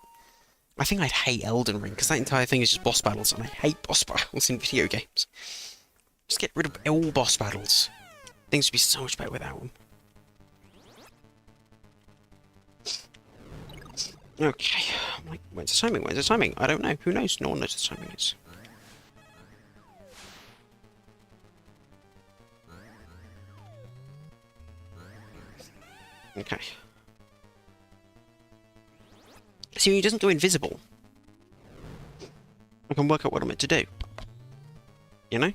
I think I'd hate Elden Ring, because that entire thing is just boss battles, and I hate boss battles in video games. Just get rid of all boss battles. Things would be so much better without them. Okay. I'm like, when's the timing? When's the timing? I don't know. Who knows? No one knows what the timing is. Okay. See, he doesn't go invisible. I can work out what I'm meant to do. You know?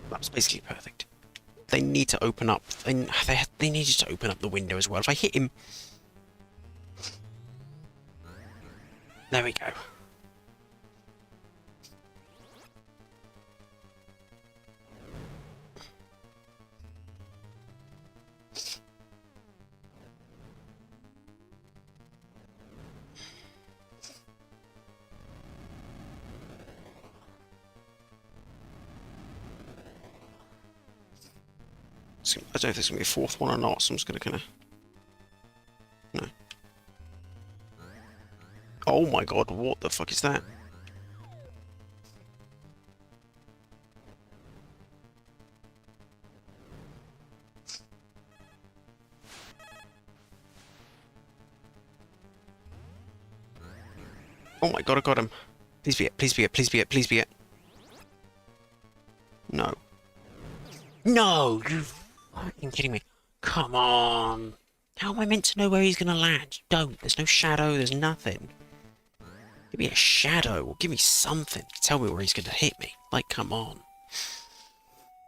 That's basically perfect. They need to open up. They need you to open up the window as well. If I hit him... There we go. I don't know if there's going to be a fourth one or not, so I'm just going to kind of... No. Oh my god, what the fuck is that? Oh my god, I got him. Please be it, please be it, please be it, please be it. No. No! You fucking kidding me. Come on. How am I meant to know where he's gonna land? Don't. There's no shadow, there's nothing. Give me a shadow, or give me something to tell me where he's gonna hit me. Like, come on.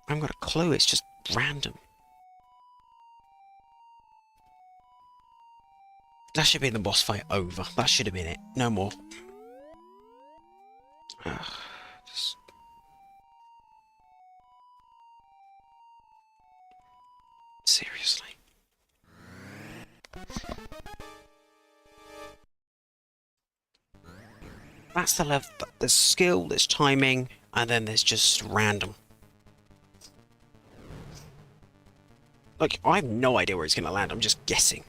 I haven't got a clue, it's just random. That should be the boss fight over. That should have been it. No more. Just... Seriously. That's the level. There's skill, there's timing, and then there's just random. Like, I have no idea where he's going to land. I'm just guessing.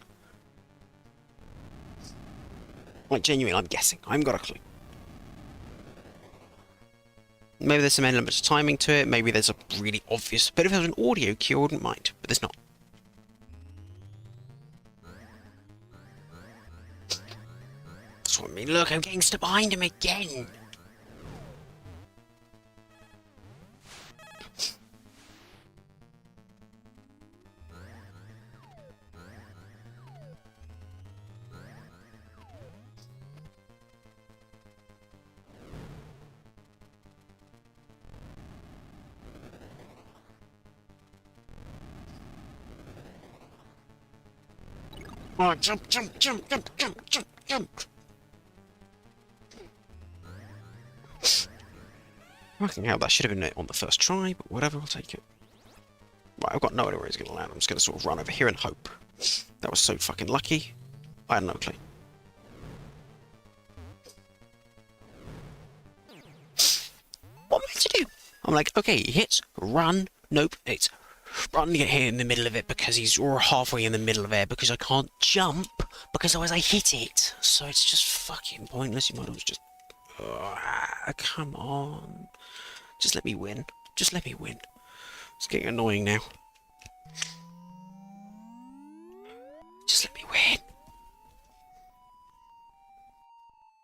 Like, genuinely, I'm guessing. I haven't got a clue. Maybe there's some element of timing to it. Maybe there's a really obvious... But if there was an audio cue, I wouldn't mind. But there's not. That's what I mean. Look, I'm getting stuck behind him again. Oh, jump, jump, jump, jump, jump, jump, jump. Fucking hell, that should have been it on the first try, but whatever, I'll take it. Right, I've got no idea where he's going to land. I'm just going to sort of run over here and hope. That was so fucking lucky. I had no clue. What am I to do? I'm like, okay, he hits, run. Nope, it's run to get here in the middle of it because he's or halfway in the middle of it because I can't jump because otherwise I hit it. So it's just fucking pointless. You might as well just... come on. Just let me win. Just let me win. It's getting annoying now. Just let me win.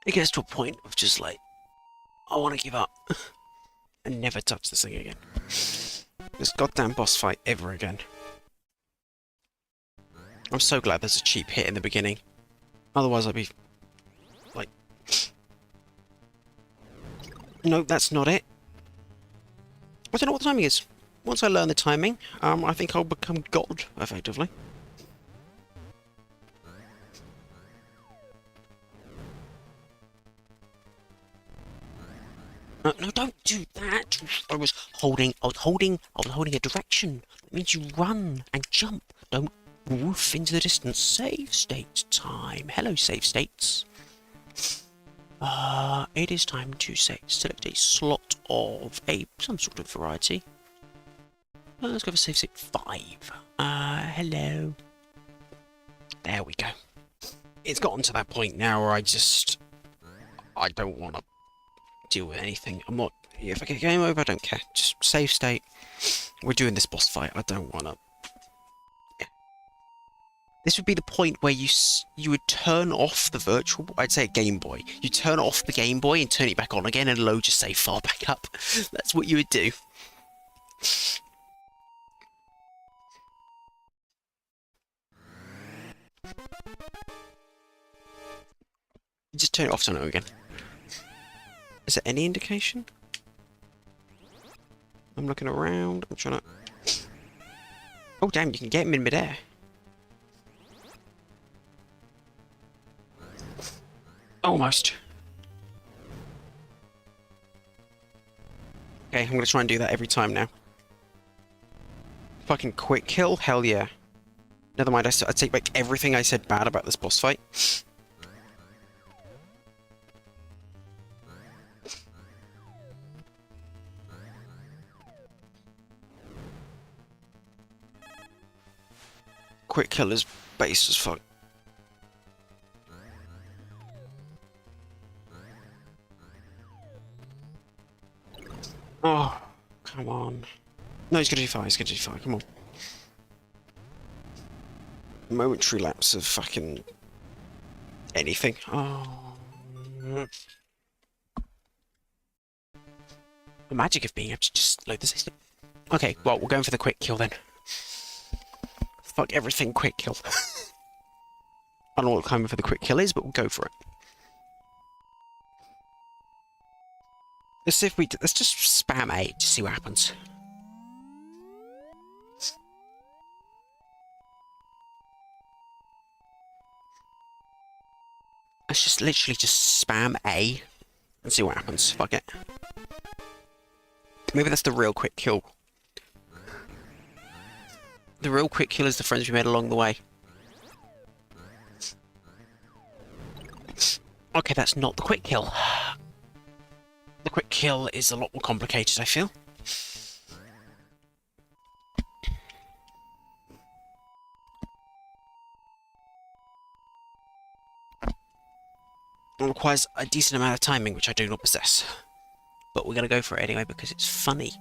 It gets to a point of just like, I want to give up and never touch this thing again. This goddamn boss fight ever again. I'm so glad there's a cheap hit in the beginning. Otherwise I'd be like... No, that's not it. I don't know what the timing is. Once I learn the timing, I think I'll become God, effectively. No, don't do that. I was holding a direction. That means you run and jump. Don't woof into the distance. Save state time. Hello, save states. It is time to select a slot of some sort of variety. Let's go for save state 5. Hello. There we go. It's gotten to that point now where I don't want to deal with anything. I'm not... If I get game over, I don't care. Just save state. We're doing this boss fight. I don't want to... Yeah. This would be the point where you would turn off the virtual... I'd say a Game Boy. You turn off the Game Boy and turn it back on again and load your save file back up. That's what you would do. Just turn it off, turn it on again. Is there any indication? I'm looking around. I'm trying to... Oh, damn, you can get him in midair. Almost. Okay, I'm going to try and do that every time now. Fucking quick kill? Hell yeah. Never mind, I take back everything I said bad about this boss fight. quick kill is base as fuck. Oh, come on. No, he's gonna do fine, he's gonna do fine, come on. Momentary lapse of fucking anything. Oh. The magic of being able to just load the system. Okay, well, we're going for the quick kill then. Fuck everything, quick kill. I don't know what kind of for the quick kill is, but we'll go for it. Let's see if let's just spam A to see what happens. Let's just literally just spam A and see what happens. Fuck it. Maybe that's the real quick kill. The real quick kill is the friends we made along the way. Okay, that's not the quick kill. The quick kill is a lot more complicated, I feel. It requires a decent amount of timing, which I do not possess. But we're going to go for it anyway because it's funny.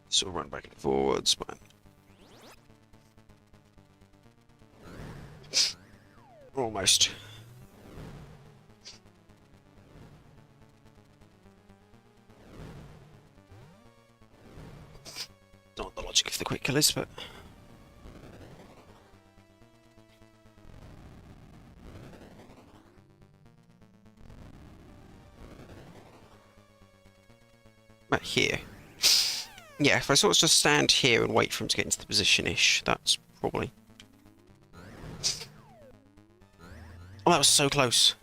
So run back and forwards, but almost. Not the logic of the quick kill is, but here. Yeah, if I sort of just stand here and wait for him to get into the position-ish, that's probably... Oh, that was so close.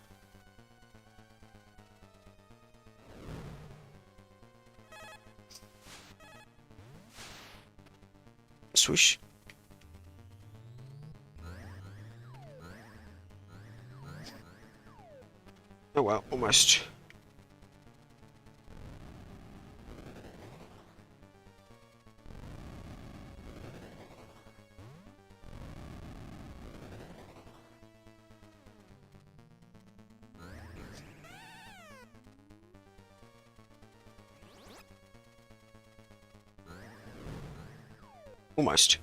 Swoosh. Oh well, almost. Almost.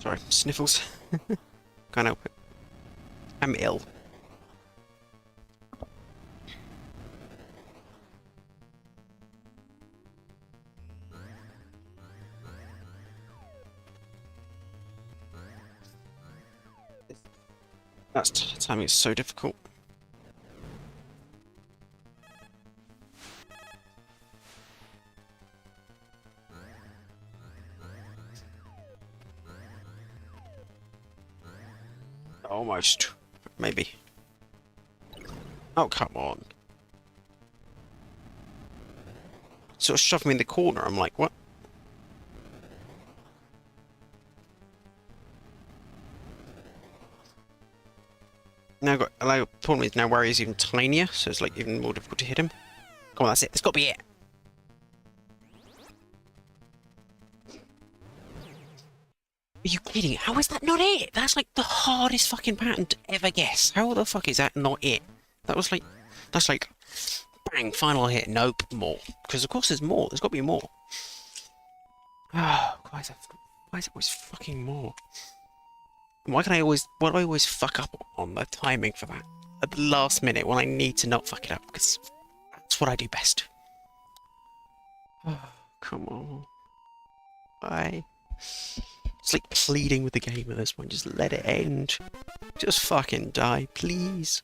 Sorry, sniffles. Can't help it. I'm ill. That's timing is so difficult. Almost. Maybe. Oh, come on. Sort of shoved me in the corner. I'm like, what? Now I've got problem is now Wario's even tinier, so it's like even more difficult to hit him. Come on, that's it. That's got to be it. Are you kidding? How is that not it? That's like the hardest fucking pattern to ever guess. How the fuck is that not it? That was like, that's like, bang, final hit. Nope, more. Because of course there's more. There's got to be more. Oh, why is it always fucking more? Why do I always fuck up on the timing for that? At the last minute when I need to not fuck it up, because that's what I do best. Oh, come on. Why? It's like pleading with the game at this point. Just let it end. Just fucking die, please.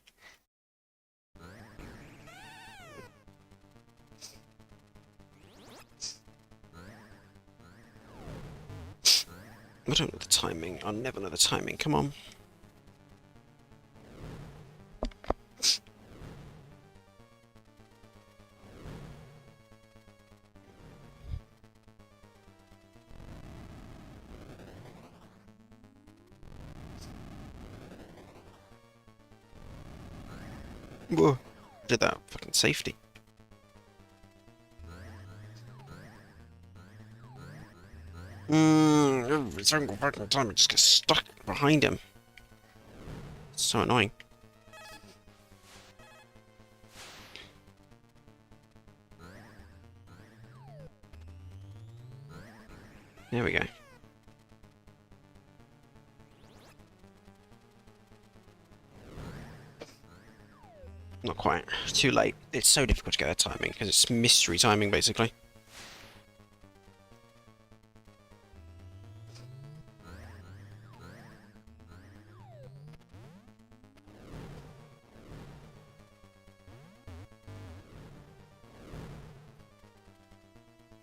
I don't know the timing. I'll never know the timing. Come on. Whoa. Did that fucking safety. Every single fucking time it just gets stuck behind him. It's so annoying. There we go. Not quite. Too late. It's so difficult to get that timing because it's mystery timing basically.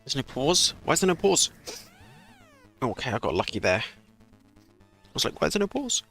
There's no pause? Why is there no pause? Okay, I got lucky there. I was like, why is there no pause?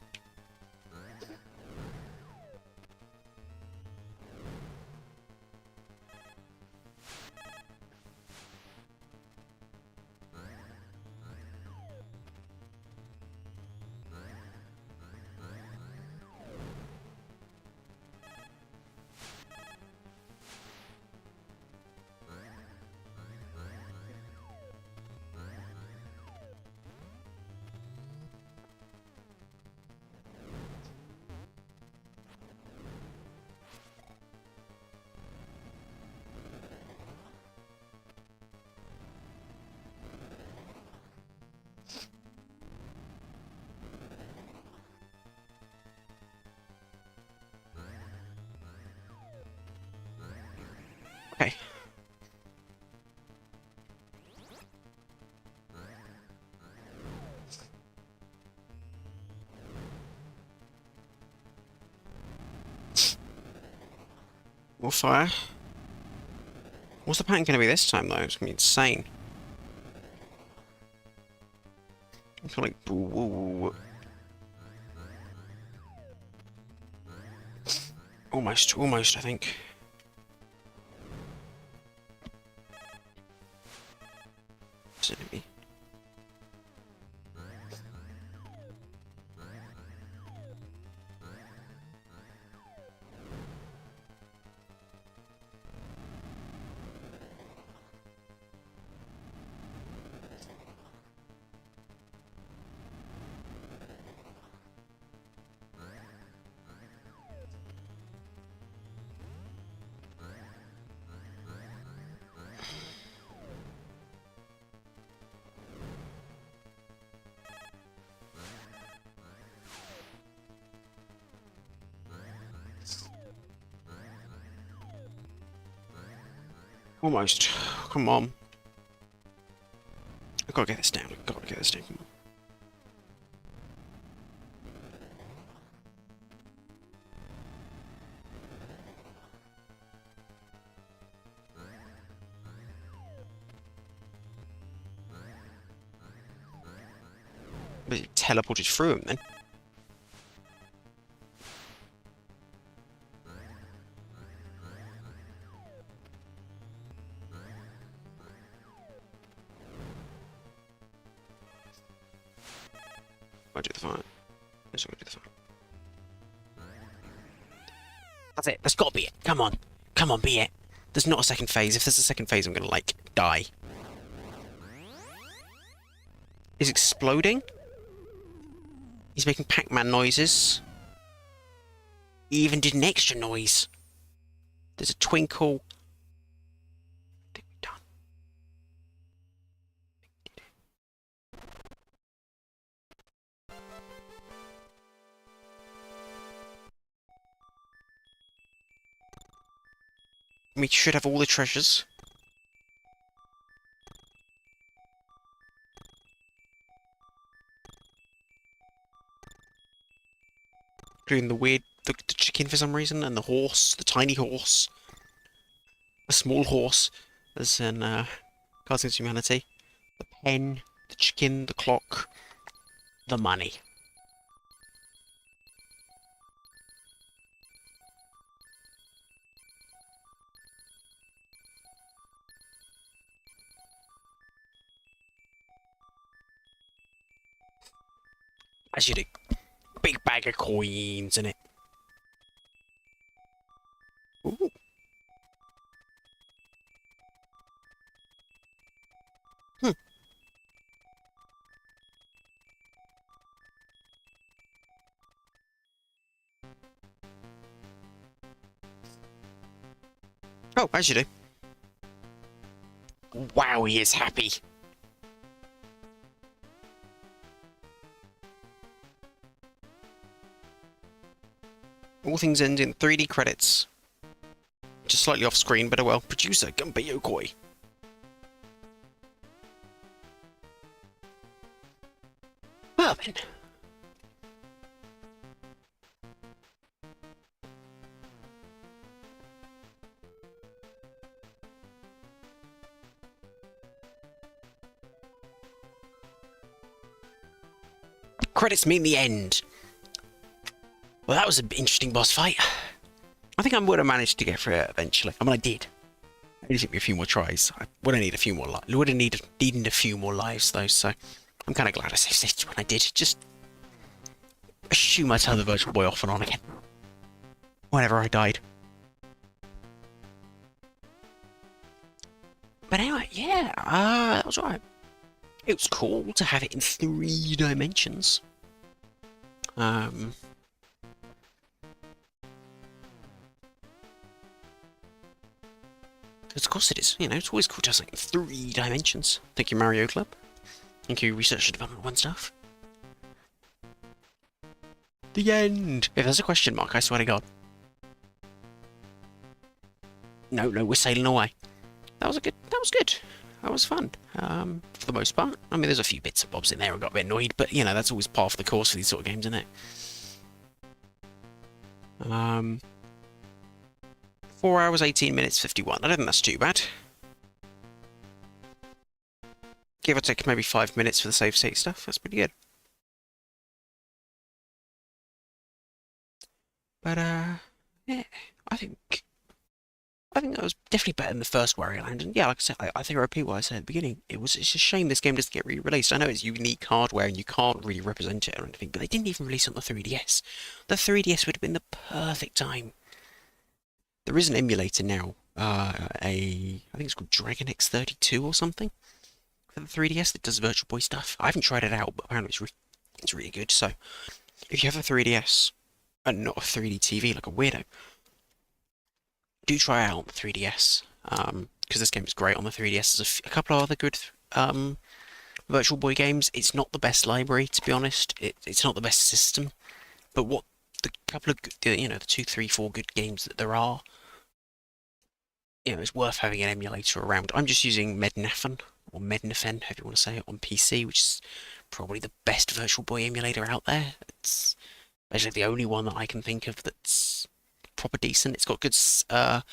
Okay. More fire. What's the pattern going to be this time, though? It's going to be insane. I feel like... Ooh. Almost, I think. Is it me? Almost. Come on. I've got to get this down. I've got to get this down. Come on. But it teleported through him then. I'll do the fire. Yes, I'll do the fire. That's it. That's got to be it. Come on. Come on, be it. There's not a second phase. If there's a second phase, I'm going to, like, die. He's exploding. He's making Pac-Man noises. He even did an extra noise. There's a twinkle. I think we're done. We should have all the treasures. including the chicken for some reason, and the horse, the tiny horse, a small horse, as in Cards Against Humanity, the pen, the chicken, the clock, the money. As you do. Big bag of coins in it. Ooh. Hmm. Oh, as you do. Wow, he is happy. All things end in 3D credits. Just slightly off screen, but oh well. Producer, Gunpei Yokoi. Well then. Credits mean the end. Well, that was an interesting boss fight. I think I would have managed to get through it eventually. I mean, I did. It only took me a few more tries. I would have needed a few more lives. Would have needed a few more lives though. So I'm kind of glad I saved when I did. Just assume I turned the Virtual Boy off and on again whenever I died. But anyway, yeah, that was alright. It was cool to have it in 3 dimensions. Of course it is. You know, it's always cool to have something in 3 dimensions. Thank you, Mario Club. Thank you, Research and Development 1 stuff. The end! If there's a question mark, I swear to God. No, we're sailing away. That was good. That was fun. For the most part. I mean, there's a few bits and bobs in there I got a bit annoyed, but, you know, that's always part of the course for these sort of games, isn't it? 4 hours, 18 minutes, 51. I don't think that's too bad. Give or take maybe 5 minutes for the save state stuff. That's pretty good. But, yeah, I think that was definitely better than the first Wario Land. And yeah, like I said, I think I repeat what I said at the beginning. It's a shame this game doesn't get re-released. I know it's unique hardware and you can't really represent it or anything, but they didn't even release it on the 3DS. The 3DS would have been the perfect time. There is an emulator now. I think it's called Dragon X32 or something for the 3DS that does Virtual Boy stuff. I haven't tried it out, but apparently it's really good. So if you have a 3DS and not a 3D TV like a weirdo, do try out the 3DS, because this game is great on the 3DS. There's a couple of other good Virtual Boy games. It's not the best library, to be honest. It's not the best system, but what the couple of the 2, 3, 4 good games that there are, it's worth having an emulator around. I'm just using Mednafen or Mednafen, however you want to say it, on PC, which is probably the best Virtual Boy emulator out there. It's basically the only one that I can think of that's proper decent. It's got good. Mednafen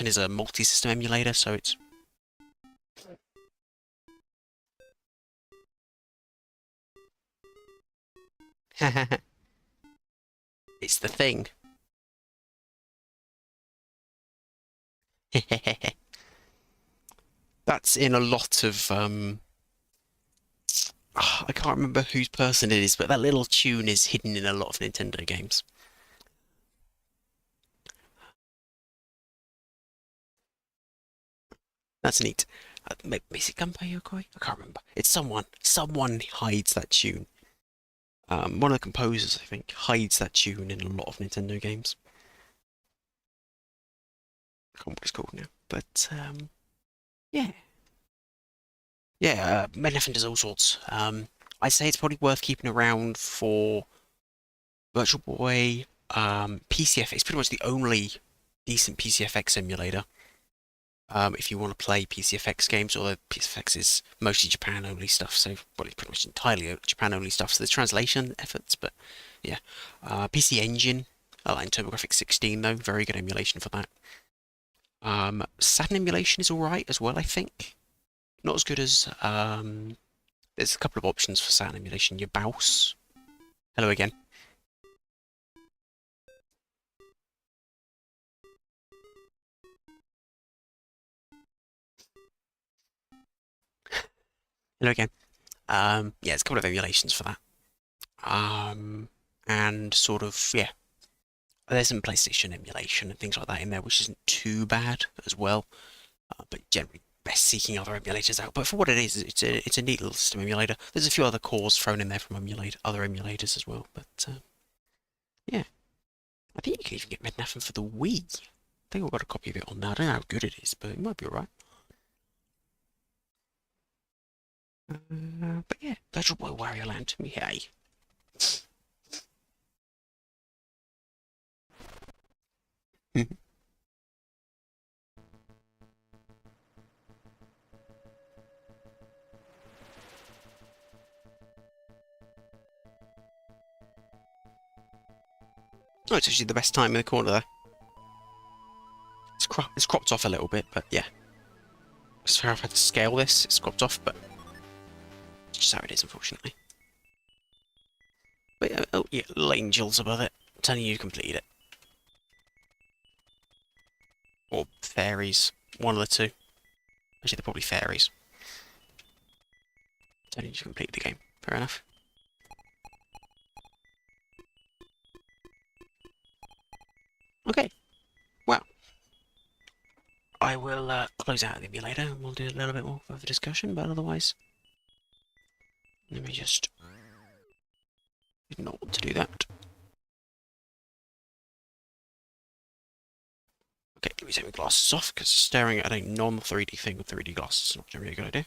is a multi-system emulator, so it's. It's the thing. That's in a lot of I can't remember whose person it is, but that little tune is hidden in a lot of Nintendo games. That's neat. Is it Gunpei Yokoi? I can't remember. It's someone. Someone hides that tune. One of the composers, I think, hides that tune in a lot of Nintendo games. I can't remember what it's called now. But, yeah. Yeah, Mednafen does all sorts. I'd say it's probably worth keeping around for Virtual Boy, PCF. It's pretty much the only decent PCFX emulator. if you want to play PCFX games, although PCFX is mostly Japan-only stuff, so well, it's pretty much entirely Japan-only stuff. So there's translation efforts, but yeah, PC Engine, in TurboGrafx 16 though, very good emulation for that. Saturn emulation is alright as well, I think. Not as good as there's a couple of options for Saturn emulation. Your BAUS. Hello again. Hello again. Yeah, there's a couple of emulations for that. And sort of, yeah, there's some PlayStation emulation and things like that in there, which isn't too bad as well. But generally, best seeking other emulators out. But for what it is, it's a neat little system emulator. There's a few other cores thrown in there from other emulators as well. But yeah, I think you can even get Mednafen for the Wii. I think I've got a copy of it on there. I don't know how good it is, but it might be alright. But yeah, Virtual Boy Wario Land, yay. Oh, it's actually the best time in the corner there. It's cropped off a little bit, but yeah. As far as I've had to scale this, it's cropped off, but it's just how it is, unfortunately. But oh yeah, little angels above it, telling you to complete it. Or fairies, one of the two. Actually, they're probably fairies. Telling you to complete the game. Fair enough. Okay, well, I will close out the emulator and we'll do a little bit more further discussion, but otherwise, let me just not want to do that. Okay, let me take my glasses off, because staring at a non-3D thing with 3D glasses is not generally a good idea.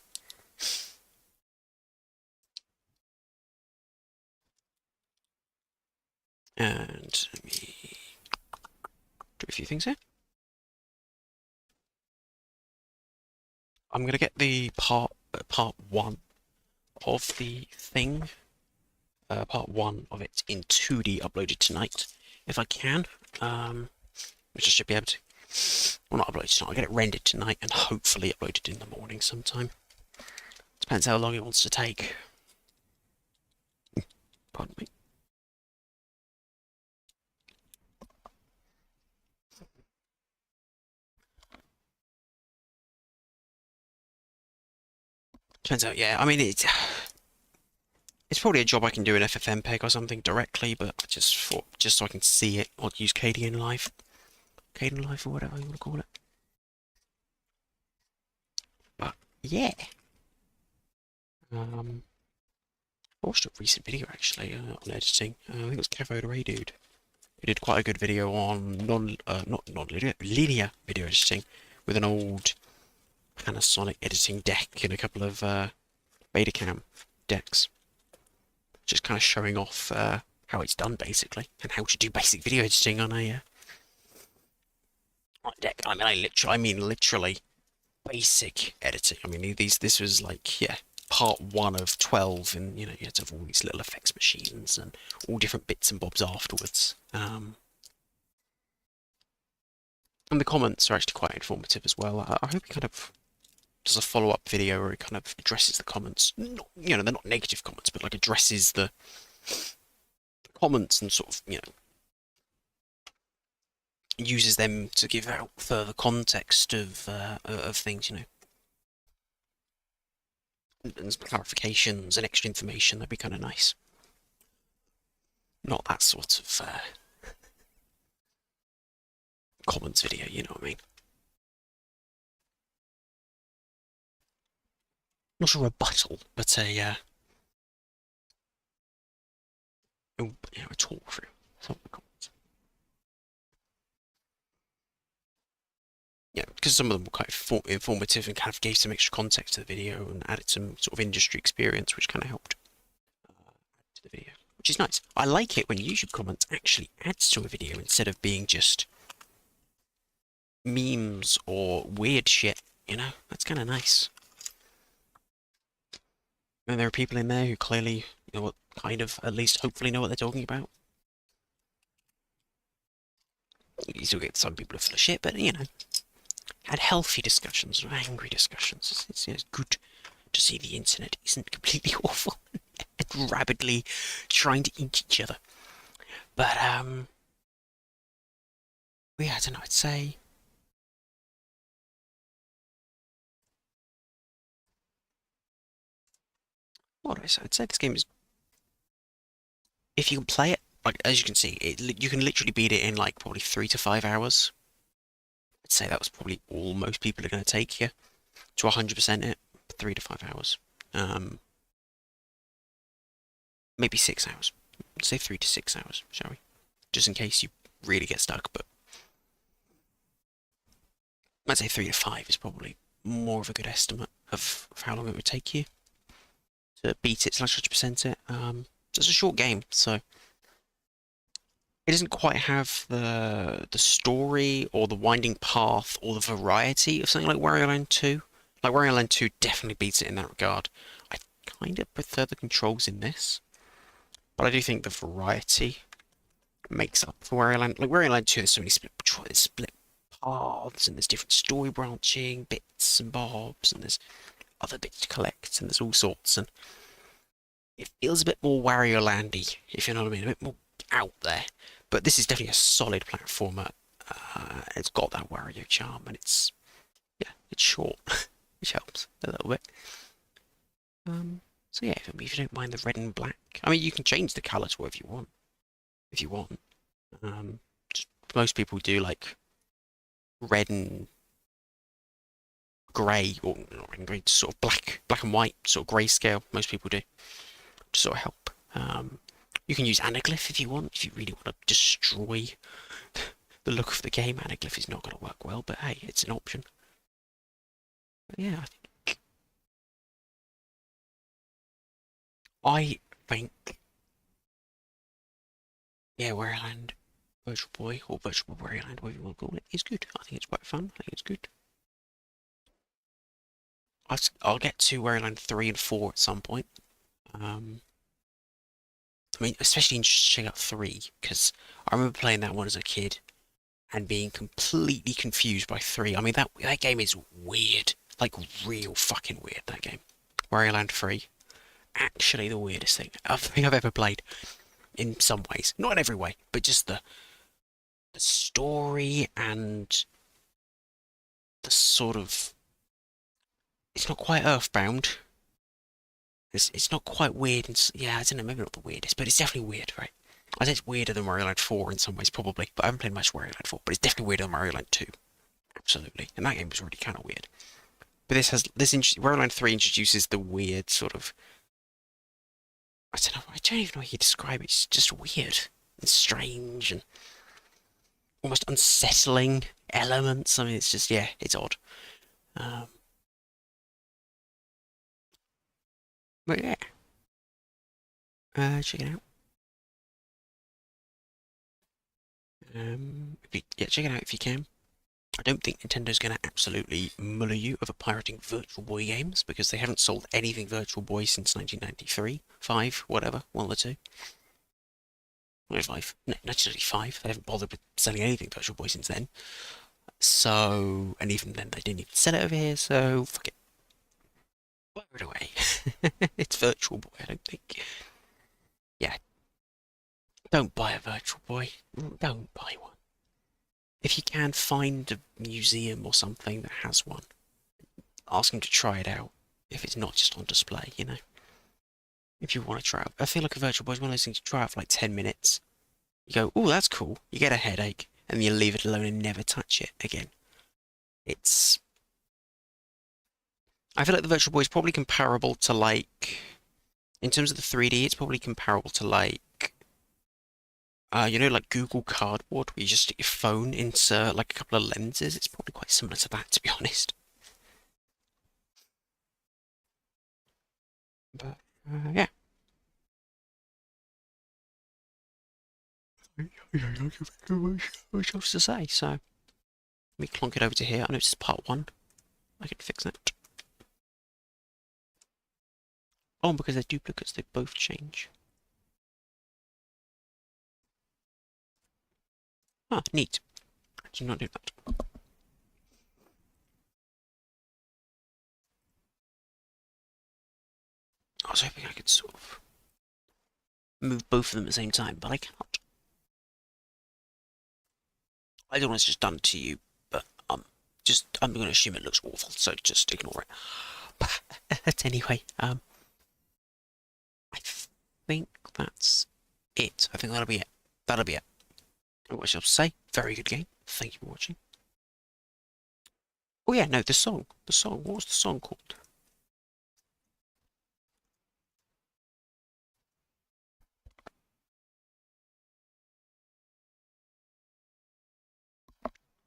And let me do a few things here. I'm going to get the part 1 of the thing, part 1 of it in 2D uploaded tonight, if I can, which I should be able to. Well, not uploaded tonight, I'll get it rendered tonight and hopefully uploaded in the morning sometime. Depends how long it wants to take. Pardon me. Turns out, yeah, I mean, it's probably a job I can do in FFmpeg or something directly, but just so I can see it, I'll use Kdenlive or whatever you want to call it. But yeah, I watched a recent video actually on editing. I think it was Kevo the Ray Dude. He did quite a good video on linear video editing with an old Panasonic editing deck and a couple of Betacam decks. Just kind of showing off how it's done basically, and how to do basic video editing on a deck. I mean literally basic editing. I mean this was like, yeah, part 1 of 12, and you know, you had to have all these little effects machines and all different bits and bobs afterwards. And the comments are actually quite informative as well. I hope he kind of does a follow-up video where he kind of addresses the comments. Not, you know, they're not negative comments, but like addresses the comments and sort of, you know, uses them to give out further context of things, you know, and some clarifications and extra information. That'd be kind of nice. Not that sort of comments video, you know what I mean? Not a rebuttal, but a talk through. Yeah, because some of them were quite informative and kind of gave some extra context to the video and added some sort of industry experience, which kind of helped to the video, which is nice. I like it when YouTube comments actually adds to a video instead of being just memes or weird shit, you know? That's kind of nice. And there are people in there who clearly, you know what, kind of, at least hopefully know what they're talking about. You still get some people who are full of shit, but, you know, had healthy discussions, not angry discussions. It's good to see the internet isn't completely awful and rabidly trying to eat each other. But, yeah, I don't know, I'd say... What do I say? I'd say this game is... If you can play it, like, as you can see, you can literally beat it in, like, probably 3 to 5 hours. I'd say that was probably all most people are going to take here. To 100% it, 3 to 5 hours. Maybe 6 hours. Let's say 3 to 6 hours, shall we? Just in case you really get stuck, but I'd say 3 to 5 is probably more of a good estimate of how long it would take you to beat it slash 100% it. It's a short game, so it doesn't quite have the story or the winding path or the variety of something like Wario Land 2. Like Wario Land 2 definitely beats it in that regard. I kind of prefer the controls in this, but I do think the variety makes up for Wario Land. Like Wario Land 2, there's so many split paths, and there's different story branching bits and bobs, and there's other bits to collect, and there's all sorts, and it feels a bit more Wario Landy, if you know what I mean, a bit more out there. But this is definitely a solid platformer. It's got that Wario charm, and it's short, which helps a little bit. So yeah, if you don't mind the red and black, I mean, you can change the colour to whatever you want, if you want. Just most people do like red and grey, or not red and grey, sort of black and white, sort of grayscale. Most people do to sort of help. You can use anaglyph if you want, if you really want to destroy the look of the game. Anaglyph is not going to work well, but hey, it's an option. But yeah, I think, yeah, Wario Land Virtual Boy, or Virtual Wario Land, whatever you want to call it, is good. I think it's quite fun. I think it's good. I'll get to Wario Land 3 and 4 at some point. I mean, especially in checking out 3, because I remember playing that one as a kid and being completely confused by 3. I mean, that game is weird. Like, real fucking weird, that game. Wario Land 3. Actually the weirdest thing I think I've ever played, in some ways. Not in every way, but just the story and the sort of... It's not quite Earthbound. It's not quite weird. And, yeah, I don't know, maybe not the weirdest, but it's definitely weird, right? I think it's weirder than Wario Land 4 in some ways, probably. But I haven't played much Wario Land 4, but it's definitely weirder than Wario Land 2. Absolutely. And that game was already kind of weird. But Wario Land 3 introduces the weird sort of... I don't even know how you describe it. It's just weird and strange and almost unsettling elements. I mean, it's just, yeah, it's odd. Um, but yeah, check it out. Yeah, check it out if you can. I don't think Nintendo's going to absolutely muller you over pirating Virtual Boy games, because they haven't sold anything Virtual Boy since 1993, 5, whatever, one of the two. Well, 5, no, 1995. They haven't bothered with selling anything Virtual Boy since then. So, and even then they didn't even sell it over here, so fuck it. Blow it away. It's Virtual Boy, I don't think. Yeah, don't buy a Virtual Boy. Don't buy one. If you can, find a museum or something that has one. Ask them to try it out, if it's not just on display, you know. If you want to try it. I feel like a Virtual Boy is one of those things you try out for like 10 minutes. You go, oh, that's cool. You get a headache, and you leave it alone and never touch it again. It's... I feel like the Virtual Boy is probably comparable to, like... In terms of the 3D, it's probably comparable to, like... you know, like Google Cardboard, where you just stick your phone, insert like a couple of lenses. It's probably quite similar to that, to be honest. But yeah. Much else to say. So Let me clonk it over to here. I know it's part 1. I can fix that. Oh, because they're duplicates, they both change. Ah, neat. I did not do that. I was hoping I could sort of move both of them at the same time, but I cannot. I don't know it's just done to you, but I'm going to assume it looks awful, so just ignore it. But anyway, I think that's it. I think that'll be it. That'll be it. What shall I say? Very good game. Thank you for watching. Oh yeah, no, the song. The song. What was the song called?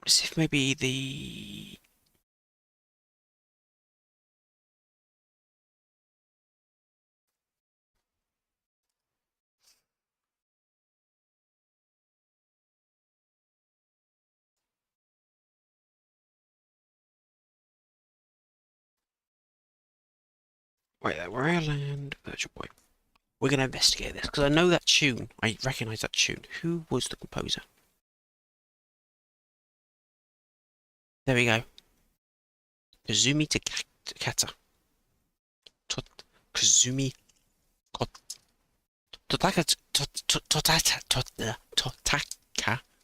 As if maybe the... Wait, Wario Land, Virtual Boy. We're going to investigate this, because I know that tune. I recognise that tune. Who was the composer? There we go. Kazumi Takata. Kazumi Totaka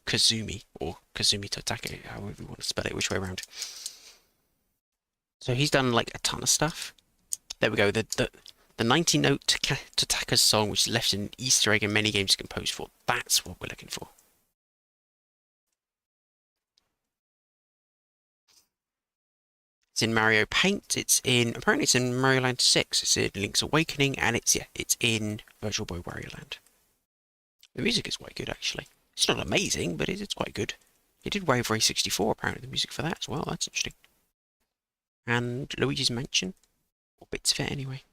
Kazumi, or Kazumi Totaka, however you want to spell it, which way around. So he's done like a ton of stuff. There we go. The 90-note Totaka's song, which is left an Easter egg in many games composed for. That's what we're looking for. It's in Mario Paint. Apparently it's in Mario Land 6. It's in Link's Awakening, and it's in Virtual Boy Wario Land. The music is quite good, actually. It's not amazing, but it's quite good. It did Wave Race 64, apparently, the music for that as well. That's interesting. And Luigi's Mansion, or bits of it anyway.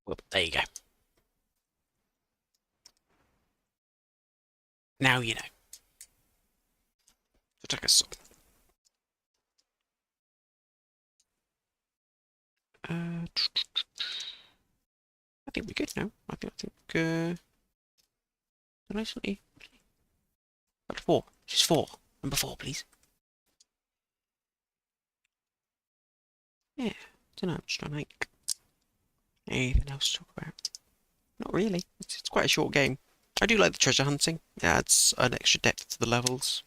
Well, there you go. Now you know. So take a song. I think we're good now. I think, did I suddenly... But 4. Just 4. Number 4, please. Yeah, don't know, I'm just trying to think. Anything else to talk about? Not really. It's quite a short game. I do like the treasure hunting. It adds an extra depth to the levels.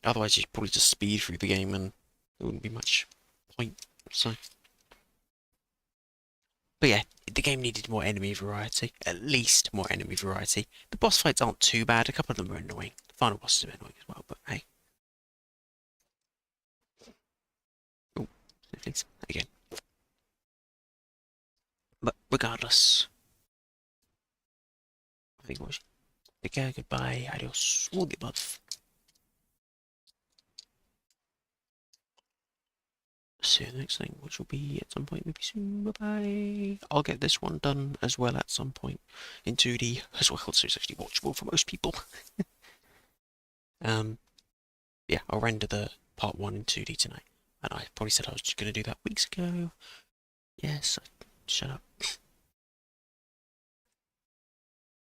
Otherwise, you'd probably just speed through the game and there wouldn't be much point. So, but yeah, the game needed more enemy variety. At least more enemy variety. The boss fights aren't too bad. A couple of them are annoying. The final boss is a bit annoying as well, but hey. Oh, please. Again. But regardless, I think we'll take care, goodbye, adios, all the above. See you in the next thing, which will be at some point maybe soon. Bye bye. I'll get this one done as well at some point in 2D as well, so it's actually watchable for most people. Yeah, I'll render the part 1 in 2D tonight, and I probably said I was just going to do that weeks ago. Yes, shut up.